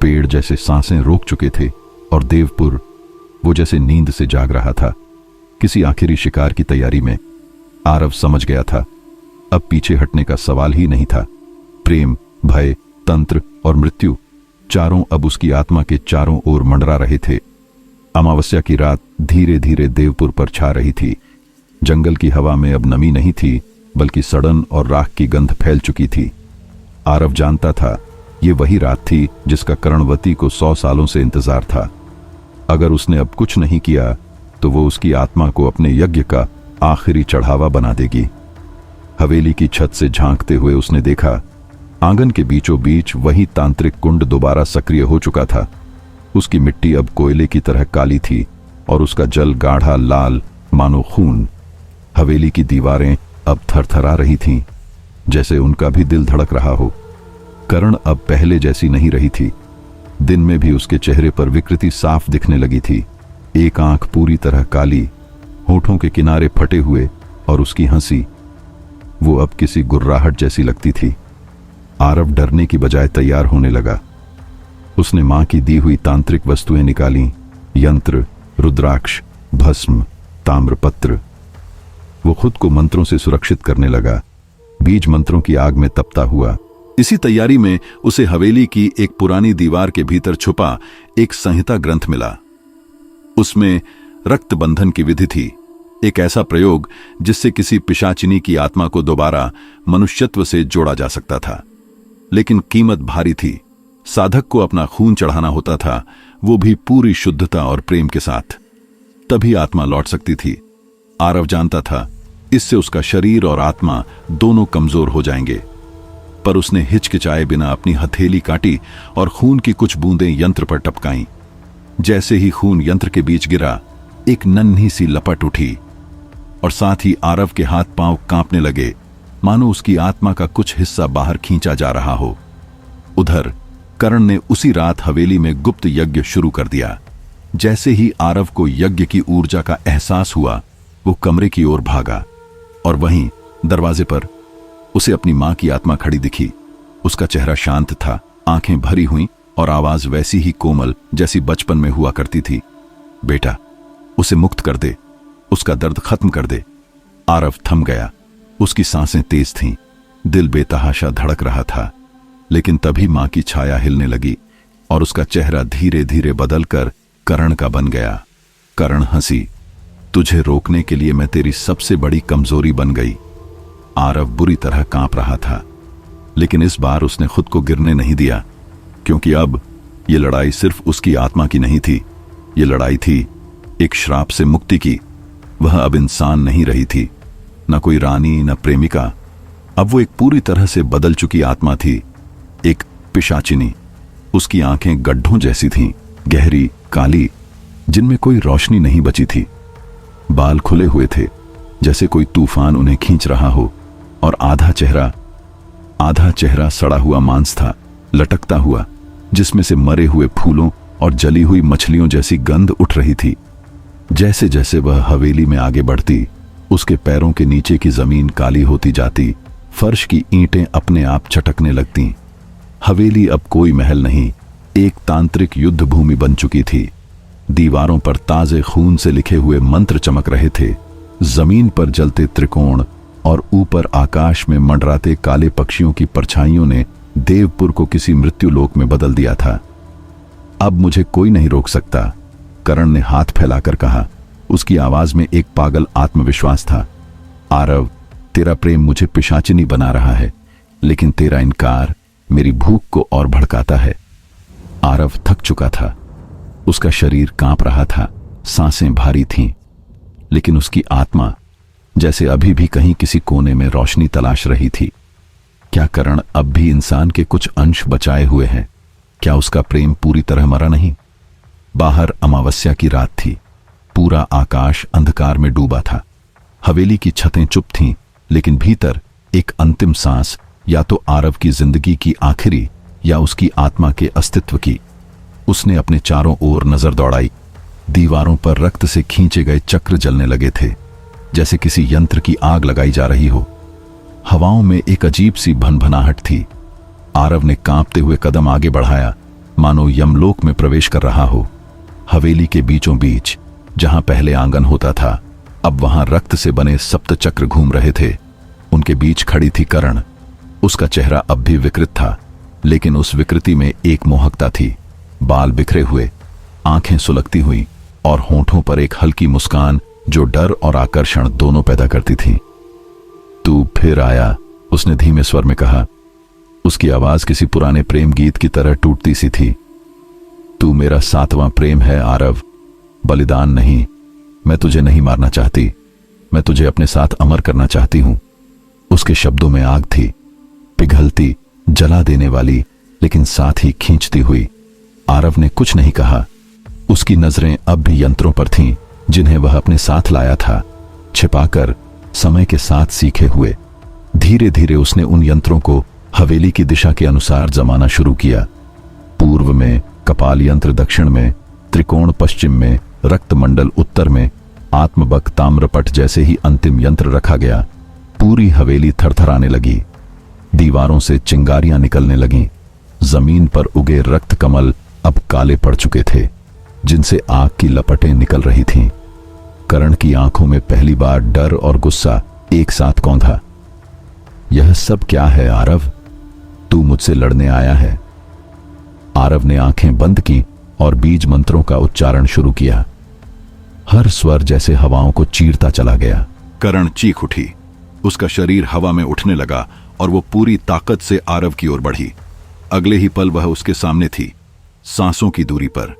पेड़ जैसे सांसें रोक चुके थे और देवपुर वो जैसे नींद से जाग रहा था, किसी आखिरी शिकार की तैयारी में। आरव समझ गया था, अब पीछे हटने का सवाल ही नहीं था। प्रेम, भय, तंत्र और मृत्यु, चारों अब उसकी आत्मा के चारों ओर मंडरा रहे थे। अमावस्या की रात धीरे धीरे देवपुर पर छा रही थी। जंगल की हवा में अब नमी नहीं थी, बल्कि सड़न और राख की गंध फैल चुकी थी। आरव जानता था ये वही रात थी जिसका कर्णवती को 100 सालों से इंतजार था। अगर उसने अब कुछ नहीं किया तो वो उसकी आत्मा को अपने यज्ञ का आखिरी चढ़ावा बना देगी। हवेली की छत से झांकते हुए उसने देखा, आंगन के बीचों बीच वही तांत्रिक कुंड दोबारा सक्रिय हो चुका था। उसकी मिट्टी अब कोयले की तरह काली थी और उसका जल गाढ़ा लाल, मानो खून। हवेली की दीवारें अब थरथरा रही थीं, जैसे उनका भी दिल धड़क रहा हो। करण अब पहले जैसी नहीं रही थी। दिन में भी उसके चेहरे पर विकृति साफ दिखने लगी थी। एक आंख पूरी तरह काली, होठों के किनारे फटे हुए, और उसकी हंसी, वो अब किसी गुर्राहट जैसी लगती थी। आरव डरने की बजाय तैयार होने लगा। उसने मां की दी हुई तांत्रिक वस्तुएं निकाली, यंत्र, रुद्राक्ष, भस्म, ताम्रपत्र। वो खुद को मंत्रों से सुरक्षित करने लगा, बीज मंत्रों की आग में तपता हुआ। इसी तैयारी में उसे हवेली की एक पुरानी दीवार के भीतर छुपा एक संहिता ग्रंथ मिला। उसमें रक्त बंधन की विधि थी, एक ऐसा प्रयोग जिससे किसी पिशाचिनी की आत्मा को दोबारा मनुष्यत्व से जोड़ा जा सकता था। लेकिन कीमत भारी थी। साधक को अपना खून चढ़ाना होता था, वो भी पूरी शुद्धता और प्रेम के साथ। तभी आत्मा लौट सकती थी। आरव जानता था इससे उसका शरीर और आत्मा दोनों कमजोर हो जाएंगे, पर उसने हिचकिचाए बिना अपनी हथेली काटी और खून की कुछ बूंदें यंत्र पर टपकाईं। जैसे ही खून यंत्र के बीच गिरा, एक नन्ही सी लपट उठी और साथ ही आरव के हाथ पांव कांपने लगे, मानो उसकी आत्मा का कुछ हिस्सा बाहर खींचा जा रहा हो। उधर कर्ण ने उसी रात हवेली में गुप्त यज्ञ शुरू कर दिया। जैसे ही आरव को यज्ञ की ऊर्जा का एहसास हुआ, वो कमरे की ओर भागा और वहीं दरवाजे पर उसे अपनी मां की आत्मा खड़ी दिखी। उसका चेहरा शांत था, आंखें भरी हुई और आवाज वैसी ही कोमल जैसी बचपन में हुआ करती थी। बेटा, उसे मुक्त कर दे, उसका दर्द खत्म कर दे। आरव थम गया। उसकी सांसें तेज थीं, दिल बेतहाशा धड़क रहा था। लेकिन तभी मां की छाया हिलने लगी और उसका चेहरा धीरे धीरे बदलकर कर्ण का बन गया। कर्ण हंसी, तुझे रोकने के लिए मैं तेरी सबसे बड़ी कमजोरी बन गई। आरव बुरी तरह कांप रहा था, लेकिन इस बार उसने खुद को गिरने नहीं दिया, क्योंकि अब यह लड़ाई सिर्फ उसकी आत्मा की नहीं थी। ये लड़ाई थी एक श्राप से मुक्ति की। वह अब इंसान नहीं रही थी, न कोई रानी, न प्रेमिका। अब वो एक पूरी तरह से बदल चुकी आत्मा थी, एक पिशाचिनी। उसकी आंखें गड्ढों जैसी थीं, गहरी, काली, जिनमें कोई रोशनी नहीं बची थी। बाल खुले हुए थे, जैसे कोई तूफान उन्हें खींच रहा हो, और आधा चेहरा सड़ा हुआ मांस था, लटकता हुआ, जिसमें से मरे हुए फूलों और जली हुई मछलियों जैसी गंध उठ रही थी। जैसे जैसे वह हवेली में आगे बढ़ती, उसके पैरों के नीचे की जमीन काली होती जाती, फर्श की ईंटें अपने आप चटकने लगतीं। हवेली अब कोई महल नहीं, एक तांत्रिक युद्ध भूमि बन चुकी थी। दीवारों पर ताजे खून से लिखे हुए मंत्र चमक रहे थे। जमीन पर जलते त्रिकोण और ऊपर आकाश में मंडराते काले पक्षियों की परछाइयों ने देवपुर को किसी मृत्यु लोक में बदल दिया था। अब मुझे कोई नहीं रोक सकता, कर्ण ने हाथ फैलाकर कहा। उसकी आवाज में एक पागल आत्मविश्वास था। आरव, तेरा प्रेम मुझे पिशाचिनी बना रहा है, लेकिन तेरा इनकार मेरी भूख को और भड़काता है। आरव थक चुका था, उसका शरीर कांप रहा था, सांसें भारी थीं, लेकिन उसकी आत्मा जैसे अभी भी कहीं किसी कोने में रोशनी तलाश रही थी। क्या कर्ण अब भी इंसान के कुछ अंश बचाए हुए हैं? क्या उसका प्रेम पूरी तरह मरा नहीं? बाहर अमावस्या की रात थी, पूरा आकाश अंधकार में डूबा था। हवेली की छतें चुप थीं, लेकिन भीतर एक अंतिम सांस, या तो आरव की जिंदगी की आखिरी या उसकी आत्मा के अस्तित्व की। उसने अपने चारों ओर नजर दौड़ाई। दीवारों पर रक्त से खींचे गए चक्र जलने लगे थे, जैसे किसी यंत्र की आग लगाई जा रही हो। हवाओं में एक अजीब सी भनभनाहट थी। आरव ने कांपते हुए कदम आगे बढ़ाया, मानो यमलोक में प्रवेश कर रहा हो। हवेली के बीचों बीच, जहां पहले आंगन होता था, अब वहां रक्त से बने सप्त चक्र घूम रहे थे। उनके बीच खड़ी थी कर्ण। उसका चेहरा अब भी विकृत था, लेकिन उस विकृति में एक मोहकता थी। बाल बिखरे हुए, आंखें सुलगती हुई और होंठों पर एक हल्की मुस्कान जो डर और आकर्षण दोनों पैदा करती थी। तू फिर आया, उसने धीमे स्वर में कहा। उसकी आवाज किसी पुराने प्रेम गीत की तरह टूटती सी थी। तू मेरा 7वां प्रेम है आरव, बलिदान नहीं। मैं तुझे नहीं मारना चाहती, मैं तुझे अपने साथ अमर करना चाहती हूं। उसके शब्दों में आग थी, पिघलती, जला देने वाली, लेकिन साथ ही खींचती हुई। आरव ने कुछ नहीं कहा। उसकी नजरें अब भी यंत्रों पर थीं, जिन्हें वह अपने साथ लाया था, छिपाकर, समय के साथ सीखे हुए। धीरे धीरे उसने उन यंत्रों को हवेली की दिशा के अनुसार जमाना शुरू किया। पूर्व में कपाल यंत्र, दक्षिण में त्रिकोण, पश्चिम में रक्तमंडल, उत्तर में आत्मबक, ताम्रपट जैसे ही अंतिम यंत्र रखा गया। पूरी हवेली थरथराने लगी। दीवारों से चिंगारियां निकलने लगीं। जमीन पर उगे रक्त कमल अब काले पड़ चुके थे, जिनसे आग की लपटें निकल रही थीं। कर्ण की आंखों में पहली बार डर और गुस्सा एक साथ कौंधा। यह सब क्या है आरव? तू मुझसे लड़ने आया है? आरव ने आंखें बंद की और बीज मंत्रों का उच्चारण शुरू किया। हर स्वर जैसे हवाओं को चीरता चला गया। कर्ण चीख उठी। उसका शरीर हवा में उठने लगा और वो पूरी ताकत से आरव की ओर बढ़ी। अगले ही पल वह उसके सामने थी, सांसों की दूरी पर।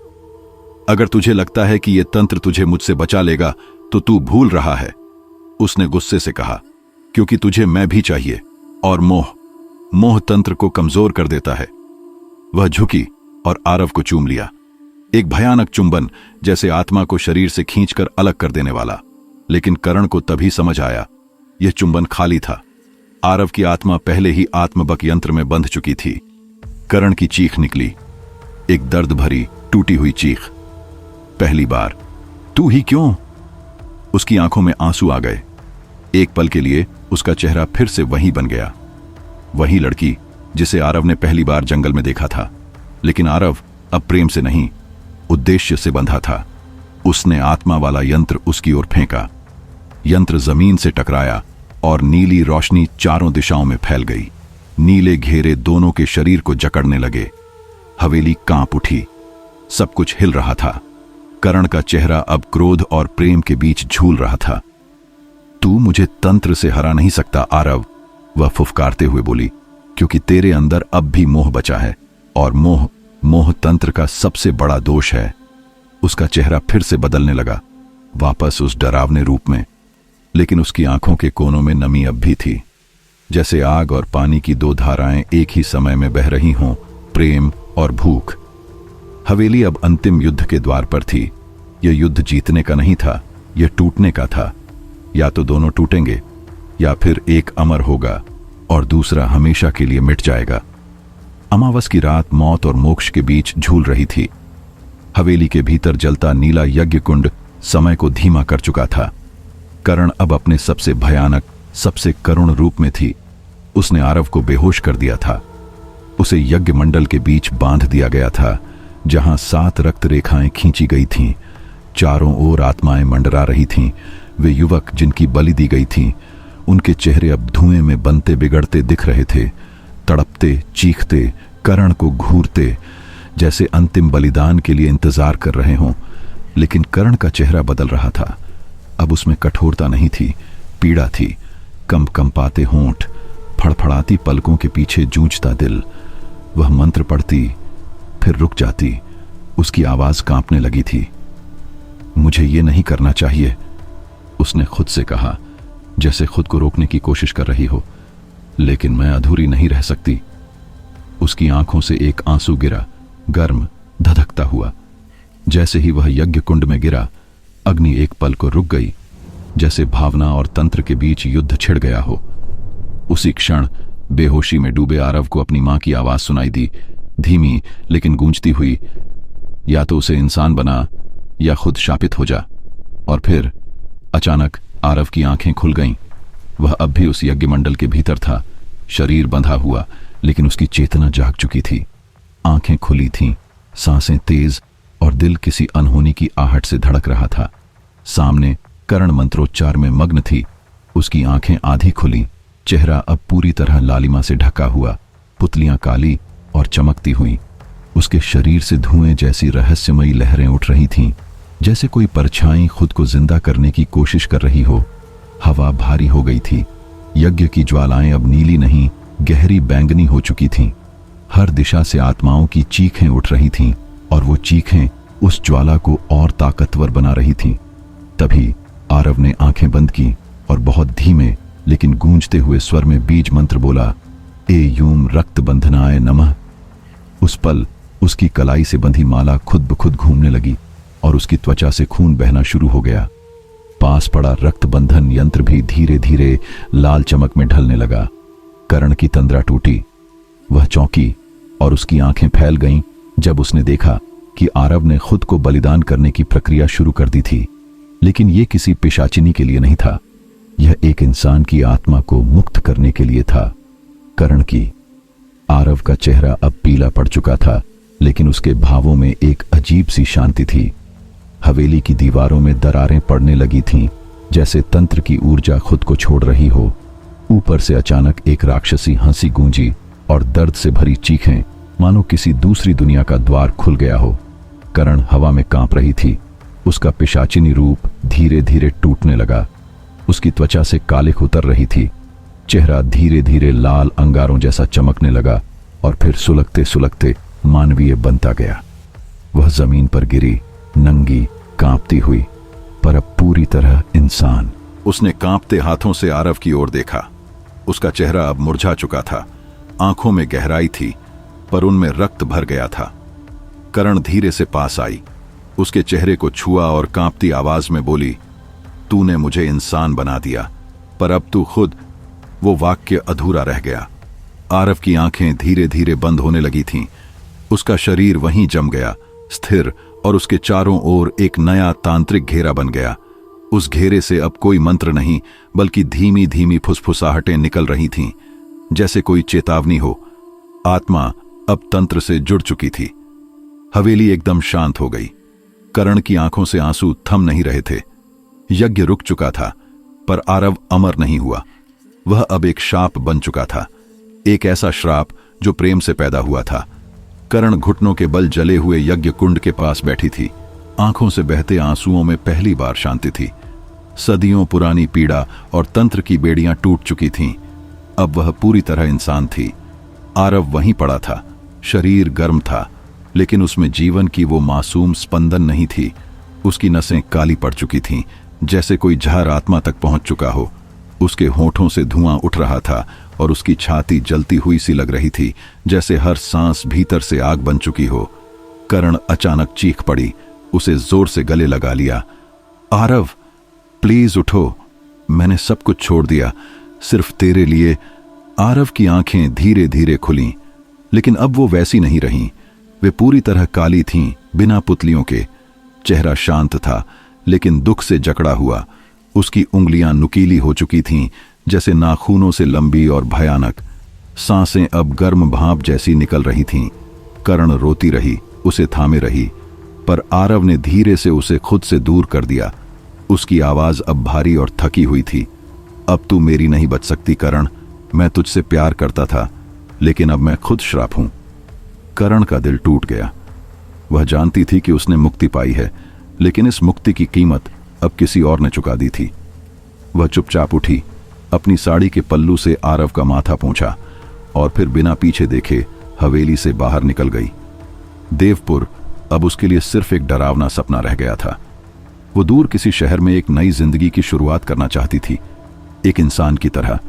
अगर तुझे लगता है कि यह तंत्र तुझे मुझसे बचा लेगा, तो तू भूल रहा है, उसने गुस्से से कहा, क्योंकि तुझे मैं भी चाहिए। और मोह तंत्र को कमजोर कर देता है। वह झुकी और आरव को चूम लिया। एक भयानक चुंबन, जैसे आत्मा को शरीर से खींचकर अलग कर देने वाला। लेकिन कर्ण को तभी समझ आया, यह चुंबन खाली था। आरव की आत्मा पहले ही आत्मबक यंत्र में बंध चुकी थी। करण की चीख निकली, एक दर्द भरी टूटी हुई चीख। पहली बार। तू ही क्यों? उसकी आंखों में आंसू आ गए। एक पल के लिए उसका चेहरा फिर से वही बन गया, वही लड़की जिसे आरव ने पहली बार जंगल में देखा था। लेकिन आरव अब प्रेम से नहीं, उद्देश्य से बंधा था। उसने आत्मा वाला यंत्र उसकी ओर फेंका। यंत्र जमीन से टकराया और नीली रोशनी चारों दिशाओं में फैल गई। नीले घेरे दोनों के शरीर को जकड़ने लगे। हवेली कांप उठी, सब कुछ हिल रहा था। करण का चेहरा अब क्रोध और प्रेम के बीच झूल रहा था। तू मुझे तंत्र से हरा नहीं सकता आरव, वह फुफकारते हुए बोली, क्योंकि तेरे अंदर अब भी मोह बचा है, और मोह तंत्र का सबसे बड़ा दोष है। उसका चेहरा फिर से बदलने लगा, वापस उस डरावने रूप में। लेकिन उसकी आंखों के कोनों में नमी अब भी थी, जैसे आग और पानी की दो धाराएं एक ही समय में बह रही हों, प्रेम और भूख। हवेली अब अंतिम युद्ध के द्वार पर थी। यह युद्ध जीतने का नहीं था, यह टूटने का था। या तो दोनों टूटेंगे, या फिर एक अमर होगा और दूसरा हमेशा के लिए मिट जाएगा। अमावस की रात मौत और मोक्ष के बीच झूल रही थी। हवेली के भीतर जलता नीला यज्ञ कुंड समय को धीमा कर चुका था। करण अब अपने सबसे भयानक, सबसे करुण रूप में थी। उसने आरव को बेहोश कर दिया था। उसे यज्ञ मंडल के बीच बांध दिया गया था, जहां 7 रक्त रेखाएं खींची गई थीं। चारों ओर आत्माएं मंडरा रही थीं। वे युवक जिनकी बलि दी गई थी, उनके चेहरे अब धुएं में बनते बिगड़ते दिख रहे थे, तड़पते, चीखते, करण को घूरते, जैसे अंतिम बलिदान के लिए इंतजार कर रहे हों। लेकिन करण का चेहरा बदल रहा था। अब उसमें कठोरता नहीं थी, पीड़ा थी। कंपाते होंठ, फड़फड़ाती पलकों के पीछे जूझता दिल। वह मंत्र पढ़ती, फिर रुक जाती। उसकी आवाज कांपने लगी थी। मुझे ये नहीं करना चाहिए, उसने खुद से कहा, जैसे खुद को रोकने की कोशिश कर रही हो। लेकिन मैं अधूरी नहीं रह सकती। उसकी आंखों से एक आंसू गिरा, गर्म, धधकता हुआ। जैसे ही वह यज्ञ कुंड में गिरा, अग्नि एक पल को रुक गई, जैसे भावना और तंत्र के बीच युद्ध छिड़ गया हो। उसी क्षण बेहोशी में डूबे आरव को अपनी मां की आवाज सुनाई दी, धीमी लेकिन गूंजती हुई, या तो उसे इंसान बना या खुद शापित हो जा। और फिर अचानक आरव की आंखें खुल गईं। वह अब भी उस यज्ञ मंडल के भीतर था, शरीर बंधा हुआ, लेकिन उसकी चेतना जाग चुकी थी। आंखें खुली थीं, सांसें तेज, और दिल किसी अनहोनी की आहट से धड़क रहा था। सामने करण मंत्रोच्चार में मग्न थी। उसकी आंखें आधी खुली, चेहरा अब पूरी तरह लालिमा से ढका हुआ, पुतलियां काली और चमकती हुईं। उसके शरीर से धुएं जैसी रहस्यमयी लहरें उठ रही थीं, जैसे कोई परछाई खुद को जिंदा करने की कोशिश कर रही हो। हवा भारी हो गई थी। यज्ञ की ज्वालाएं अब नीली नहीं, गहरी बैंगनी हो चुकी थीं। हर दिशा से आत्माओं की चीखें उठ रही थीं, और वो चीखें उस ज्वाला को और ताकतवर बना रही थीं। तभी आरव ने आंखें बंद की और बहुत धीमे लेकिन गूंजते हुए स्वर में बीज मंत्र बोला, ए यूम रक्त बंधनाय नमः। उस पल उसकी कलाई से बंधी माला खुद ब खुद घूमने लगी और उसकी त्वचा से खून बहना शुरू हो गया। पास पड़ा रक्त बंधन यंत्र भी धीरे धीरे लाल चमक में ढलने लगा। करण की तंद्रा टूटी। वह चौंकी और उसकी आंखें फैल गईं जब उसने देखा कि आरव ने खुद को बलिदान करने की प्रक्रिया शुरू कर दी थी। लेकिन यह किसी पिशाचिनी के लिए नहीं था, यह एक इंसान की आत्मा को मुक्त करने के लिए था, करण की। आरव का चेहरा अब पीला पड़ चुका था, लेकिन उसके भावों में एक अजीब सी शांति थी। हवेली की दीवारों में दरारें पड़ने लगी थीं, जैसे तंत्र की ऊर्जा खुद को छोड़ रही हो। ऊपर से अचानक एक राक्षसी हंसी गूंजी और दर्द से भरी चीखें, मानो किसी दूसरी दुनिया का द्वार खुल गया हो। करण हवा में कांप रही थी। उसका पिशाचिनी रूप धीरे धीरे टूटने लगा। उसकी त्वचा से कालिख उतर रही थी। चेहरा धीरे धीरे लाल अंगारों जैसा चमकने लगा और फिर सुलगते सुलगते मानवीय बनता गया। वह जमीन पर गिरी, नंगी, कांपती हुई, पर अब पूरी तरह इंसान। उसने कांपते हाथों से आरव की ओर देखा। उसका चेहरा अब मुरझा चुका था। आंखों में गहराई थी, पर उनमें रक्त भर गया था। करण धीरे से पास आई, उसके चेहरे को छुआ और कांपती आवाज में बोली, तूने मुझे इंसान बना दिया, पर अब तू खुद। वो वाक्य अधूरा रह गया। आरव की आंखें धीरे धीरे बंद होने लगी थीं। उसका शरीर वहीं जम गया, स्थिर, और उसके चारों ओर एक नया तांत्रिक घेरा बन गया। उस घेरे से अब कोई मंत्र नहीं, बल्कि धीमी धीमी फुसफुसाहटें निकल रही थीं, जैसे कोई चेतावनी हो। आत्मा अब तंत्र से जुड़ चुकी थी। हवेली एकदम शांत हो गई। करण की आंखों से आंसू थम नहीं रहे थे। यज्ञ रुक चुका था, पर आरव अमर नहीं हुआ। वह अब एक शाप बन चुका था, एक ऐसा श्राप जो प्रेम से पैदा हुआ था। करण घुटनों के बल जले हुए यज्ञ कुंड के पास बैठी थी। आंखों से बहते आंसुओं में पहली बार शांति थी। सदियों पुरानी पीड़ा और तंत्र की बेड़ियां टूट चुकी थीं। अब वह पूरी तरह इंसान थी। आरव वहीं पड़ा था, शरीर गर्म था, लेकिन उसमें जीवन की वो मासूम स्पंदन नहीं थी। उसकी नसें काली पड़ चुकी थीं, जैसे कोई जहर आत्मा तक पहुंच चुका हो। उसके होठों से धुआं उठ रहा था और उसकी छाती जलती हुई सी लग रही थी, जैसे हर सांस भीतर से आग बन चुकी हो। करण अचानक चीख पड़ी, उसे जोर से गले लगा लिया। आरव, प्लीज उठो, मैंने सब कुछ छोड़ दिया, सिर्फ तेरे लिए। आरव की आंखें धीरे धीरे खुलीं, लेकिन अब वो वैसी नहीं रहीं। वे पूरी तरह काली थीं, बिना पुतलियों के। चेहरा शांत था, लेकिन दुख से जकड़ा हुआ। उसकी उंगलियां नुकीली हो चुकी थीं, जैसे नाखूनों से लंबी और भयानक। सांसें अब गर्म भाप जैसी निकल रही थीं। करण रोती रही, उसे थामे रही, पर आरव ने धीरे से उसे खुद से दूर कर दिया। उसकी आवाज अब भारी और थकी हुई थी। अब तू मेरी नहीं बच सकती करण, मैं तुझसे प्यार करता था, लेकिन अब मैं खुद श्राप हूं। करण का दिल टूट गया। वह जानती थी कि उसने मुक्ति पाई है, लेकिन इस मुक्ति की कीमत अब किसी और ने चुका दी थी। वह चुपचाप उठी, अपनी साड़ी के पल्लू से आरव का माथा पोंछा और फिर बिना पीछे देखे हवेली से बाहर निकल गई। देवपुर अब उसके लिए सिर्फ एक डरावना सपना रह गया था। वो दूर किसी शहर में एक नई जिंदगी की शुरुआत करना चाहती थी, एक इंसान की तरह,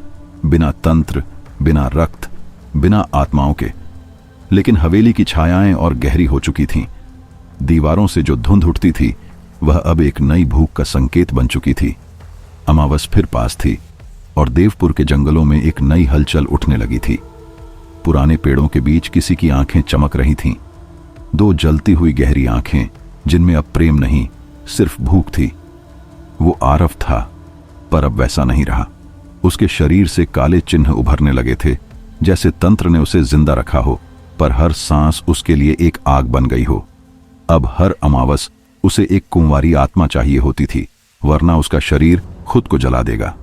बिना तंत्र, बिना रक्त, बिना आत्माओं के। लेकिन हवेली की छायाएं और गहरी हो चुकी थीं। दीवारों से जो धुंध उठती थी, वह अब एक नई भूख का संकेत बन चुकी थी। अमावस फिर पास थी और देवपुर के जंगलों में एक नई हलचल उठने लगी थी। पुराने पेड़ों के बीच किसी की आंखें चमक रही थीं, दो जलती हुई गहरी आंखें, जिनमें अब प्रेम नहीं, सिर्फ भूख थी। वो आरव था, पर अब वैसा नहीं रहा। उसके शरीर से काले चिन्ह उभरने लगे थे, जैसे तंत्र ने उसे जिंदा रखा हो, पर हर सांस उसके लिए एक आग बन गई हो। अब हर अमावस उसे एक कुंवारी आत्मा चाहिए होती थी, वरना उसका शरीर खुद को जला देगा।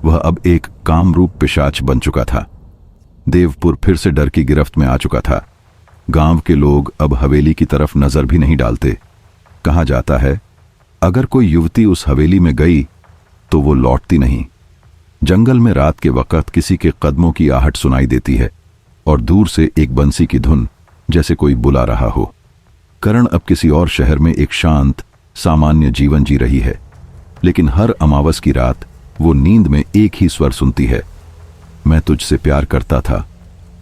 वह अब एक कामरूप पिशाच बन चुका था। देवपुर फिर से डर की गिरफ्त में आ चुका था। गांव के लोग अब हवेली की तरफ नजर भी नहीं डालते। कहा जाता है, अगर कोई युवती उस हवेली में गई तो वो लौटती नहीं। जंगल में रात के वक्त किसी के कदमों की आहट सुनाई देती है और दूर से एक बंसी की धुन, जैसे कोई बुला रहा हो। करण अब किसी और शहर में एक शांत, सामान्य जीवन जी रही है, लेकिन हर अमावस की रात वो नींद में एक ही स्वर सुनती है, मैं तुझसे प्यार करता था।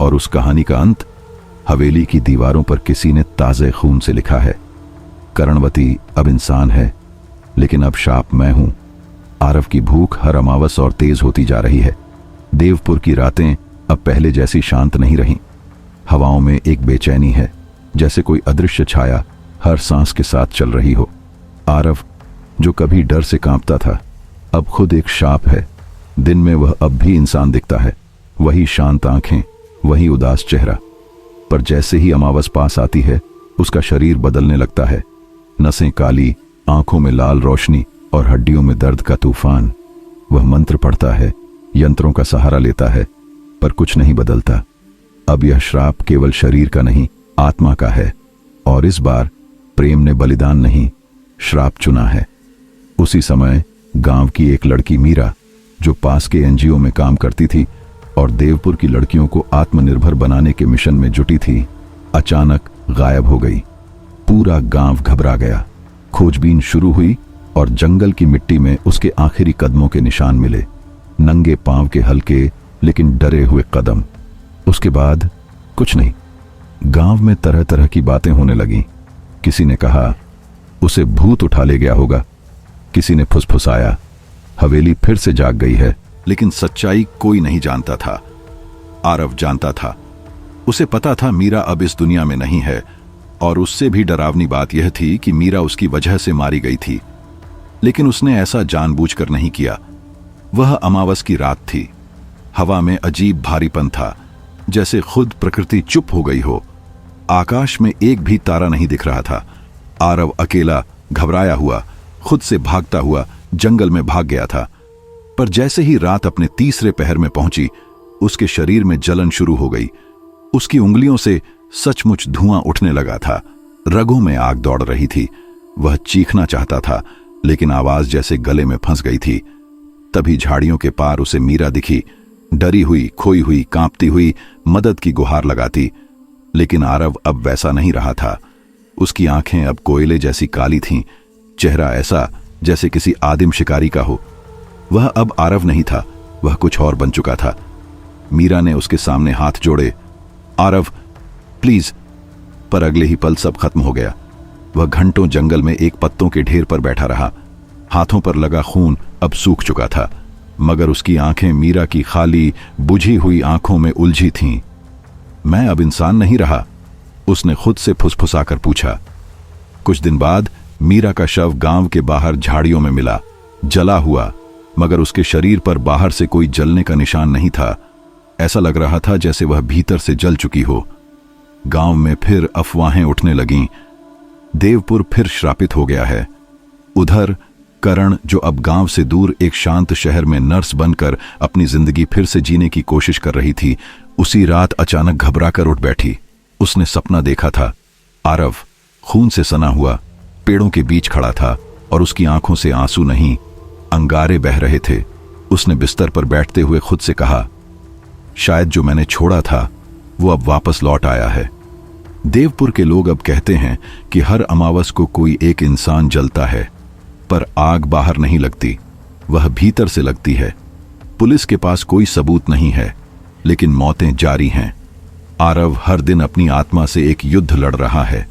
और उस कहानी का अंत हवेली की दीवारों पर किसी ने ताजे खून से लिखा है। करणवती अब इंसान है, लेकिन अब शाप मैं हूं। आरव की भूख हर अमावस और तेज होती जा रही है। देवपुर की रातें अब पहले जैसी शांत नहीं रहीं। हवाओं में एक बेचैनी है, जैसे कोई अदृश्य छाया हर सांस के साथ चल रही हो। आरव, जो कभी डर से कांपता था, अब खुद एक शाप है। दिन में वह अब भी इंसान दिखता है, वही शांत आंखें, वही उदास चेहरा, पर जैसे ही अमावस पास आती है, उसका शरीर बदलने लगता है। नसें काली, आंखों में लाल रोशनी और हड्डियों में दर्द का तूफान। वह मंत्र पढ़ता है, यंत्रों का सहारा लेता है, पर कुछ नहीं बदलता। अब यह श्राप केवल शरीर का नहीं, आत्मा का है। और इस बार प्रेम ने बलिदान नहीं, श्राप चुना है। उसी समय गांव की एक लड़की मीरा, जो पास के एनजीओ में काम करती थी और देवपुर की लड़कियों को आत्मनिर्भर बनाने के मिशन में जुटी थी, अचानक गायब हो गई। पूरा गांव घबरा गया। खोजबीन शुरू हुई और जंगल की मिट्टी में उसके आखिरी कदमों के निशान मिले, नंगे पांव के हल्के लेकिन डरे हुए कदम। उसके बाद कुछ नहीं। गांव में तरह तरह की बातें होने लगीं। किसी ने कहा उसे भूत उठा ले गया होगा, किसी ने फुसफुसाया हवेली फिर से जाग गई है, लेकिन सच्चाई कोई नहीं जानता था। आरव जानता था। उसे पता था मीरा अब इस दुनिया में नहीं है, और उससे भी डरावनी बात यह थी कि मीरा उसकी वजह से मारी गई थी। लेकिन उसने ऐसा जानबूझकर नहीं किया। वह अमावस की रात थी। हवा में अजीब भारीपन था, जैसे खुद प्रकृति चुप हो गई हो। आकाश में एक भी तारा नहीं दिख रहा था। आरव अकेला, घबराया हुआ, खुद से भागता हुआ जंगल में भाग गया था। पर जैसे ही रात अपने तीसरे पहर में पहुंची, उसके शरीर में जलन शुरू हो गई। उसकी उंगलियों से सचमुच धुआं उठने लगा था। रगों में आग दौड़ रही थी। वह चीखना चाहता था, लेकिन आवाज जैसे गले में फंस गई थी। तभी झाड़ियों के पार उसे मीरा दिखी, डरी हुई, खोई हुई, कांपती हुई, मदद की गुहार लगाती। लेकिन आरव अब वैसा नहीं रहा था। उसकी आंखें अब कोयले जैसी काली थीं, चेहरा ऐसा जैसे किसी आदिम शिकारी का हो। वह अब आरव नहीं था, वह कुछ और बन चुका था। मीरा ने उसके सामने हाथ जोड़े, आरव प्लीज। पर अगले ही पल सब खत्म हो गया। वह घंटों जंगल में एक पत्तों के ढेर पर बैठा रहा। हाथों पर लगा खून अब सूख चुका था, मगर उसकी आंखें मीरा की खाली, बुझी हुई आंखों में उलझी थीं। मैं अब इंसान नहीं रहा, उसने खुद से फुसफुसाकर पूछा। कुछ दिन बाद मीरा का शव गांव के बाहर झाड़ियों में मिला, जला हुआ, मगर उसके शरीर पर बाहर से कोई जलने का निशान नहीं था। ऐसा लग रहा था जैसे वह भीतर से जल चुकी हो। गांव में फिर अफवाहें उठने लगीं। देवपुर फिर श्रापित हो गया है। उधर करण, जो अब गांव से दूर एक शांत शहर में नर्स बनकर अपनी जिंदगी फिर से जीने की कोशिश कर रही थी, उसी रात अचानक घबराकर उठ बैठी। उसने सपना देखा था। आरव खून से सना हुआ पेड़ों के बीच खड़ा था, और उसकी आंखों से आंसू नहीं, अंगारे बह रहे थे। उसने बिस्तर पर बैठते हुए खुद से कहा, शायद जो मैंने छोड़ा था वो अब वापस लौट आया है। देवपुर के लोग अब कहते हैं कि हर अमावस को कोई एक इंसान जलता है, पर आग बाहर नहीं लगती, वह भीतर से लगती है। पुलिस के पास कोई सबूत नहीं है, लेकिन मौतें जारी हैं। आरव हर दिन अपनी आत्मा से एक युद्ध लड़ रहा है।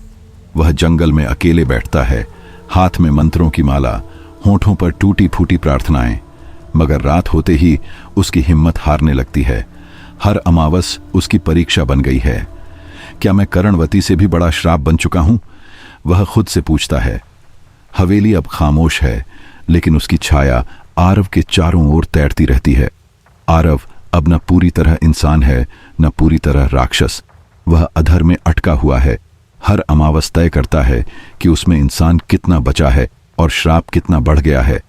वह जंगल में अकेले बैठता है, हाथ में मंत्रों की माला, होठों पर टूटी फूटी प्रार्थनाएं। मगर रात होते ही उसकी हिम्मत हारने लगती है। हर अमावस उसकी परीक्षा बन गई है। क्या मैं करणवती से भी बड़ा श्राप बन चुका हूं? वह खुद से पूछता है। हवेली अब खामोश है, लेकिन उसकी छाया आरव के चारों ओर तैरती रहती है। आरव अब न पूरी तरह इंसान है, न पूरी तरह राक्षस। वह अधर में अटका हुआ है। हर अमावस तय करता है कि उसमें इंसान कितना बचा है और श्राप कितना बढ़ गया है।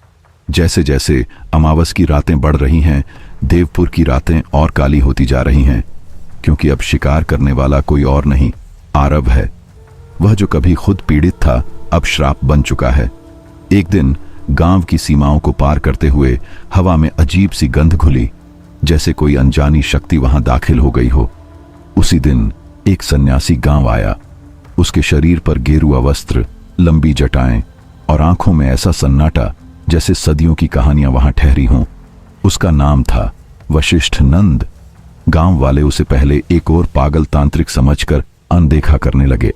जैसे जैसे अमावस की रातें बढ़ रही हैं, देवपुर की रातें और काली होती जा रही हैं, क्योंकि अब शिकार करने वाला कोई और नहीं, आरव है। वह जो कभी खुद पीड़ित था, अब श्राप बन चुका है। एक दिन गांव की सीमाओं को पार करते हुए हवा में अजीब सी गंध घुली, जैसे कोई अनजानी शक्ति वहां दाखिल हो गई हो। उसी दिन एक सन्यासी गांव आया। उसके शरीर पर गेरुआ वस्त्र, लंबी जटाएं और आंखों में ऐसा सन्नाटा जैसे सदियों की कहानियां वहां ठहरी हों। उसका नाम था वशिष्ठ नंद। गांव वाले उसे पहले एक और पागल तांत्रिक समझकर अनदेखा करने लगे,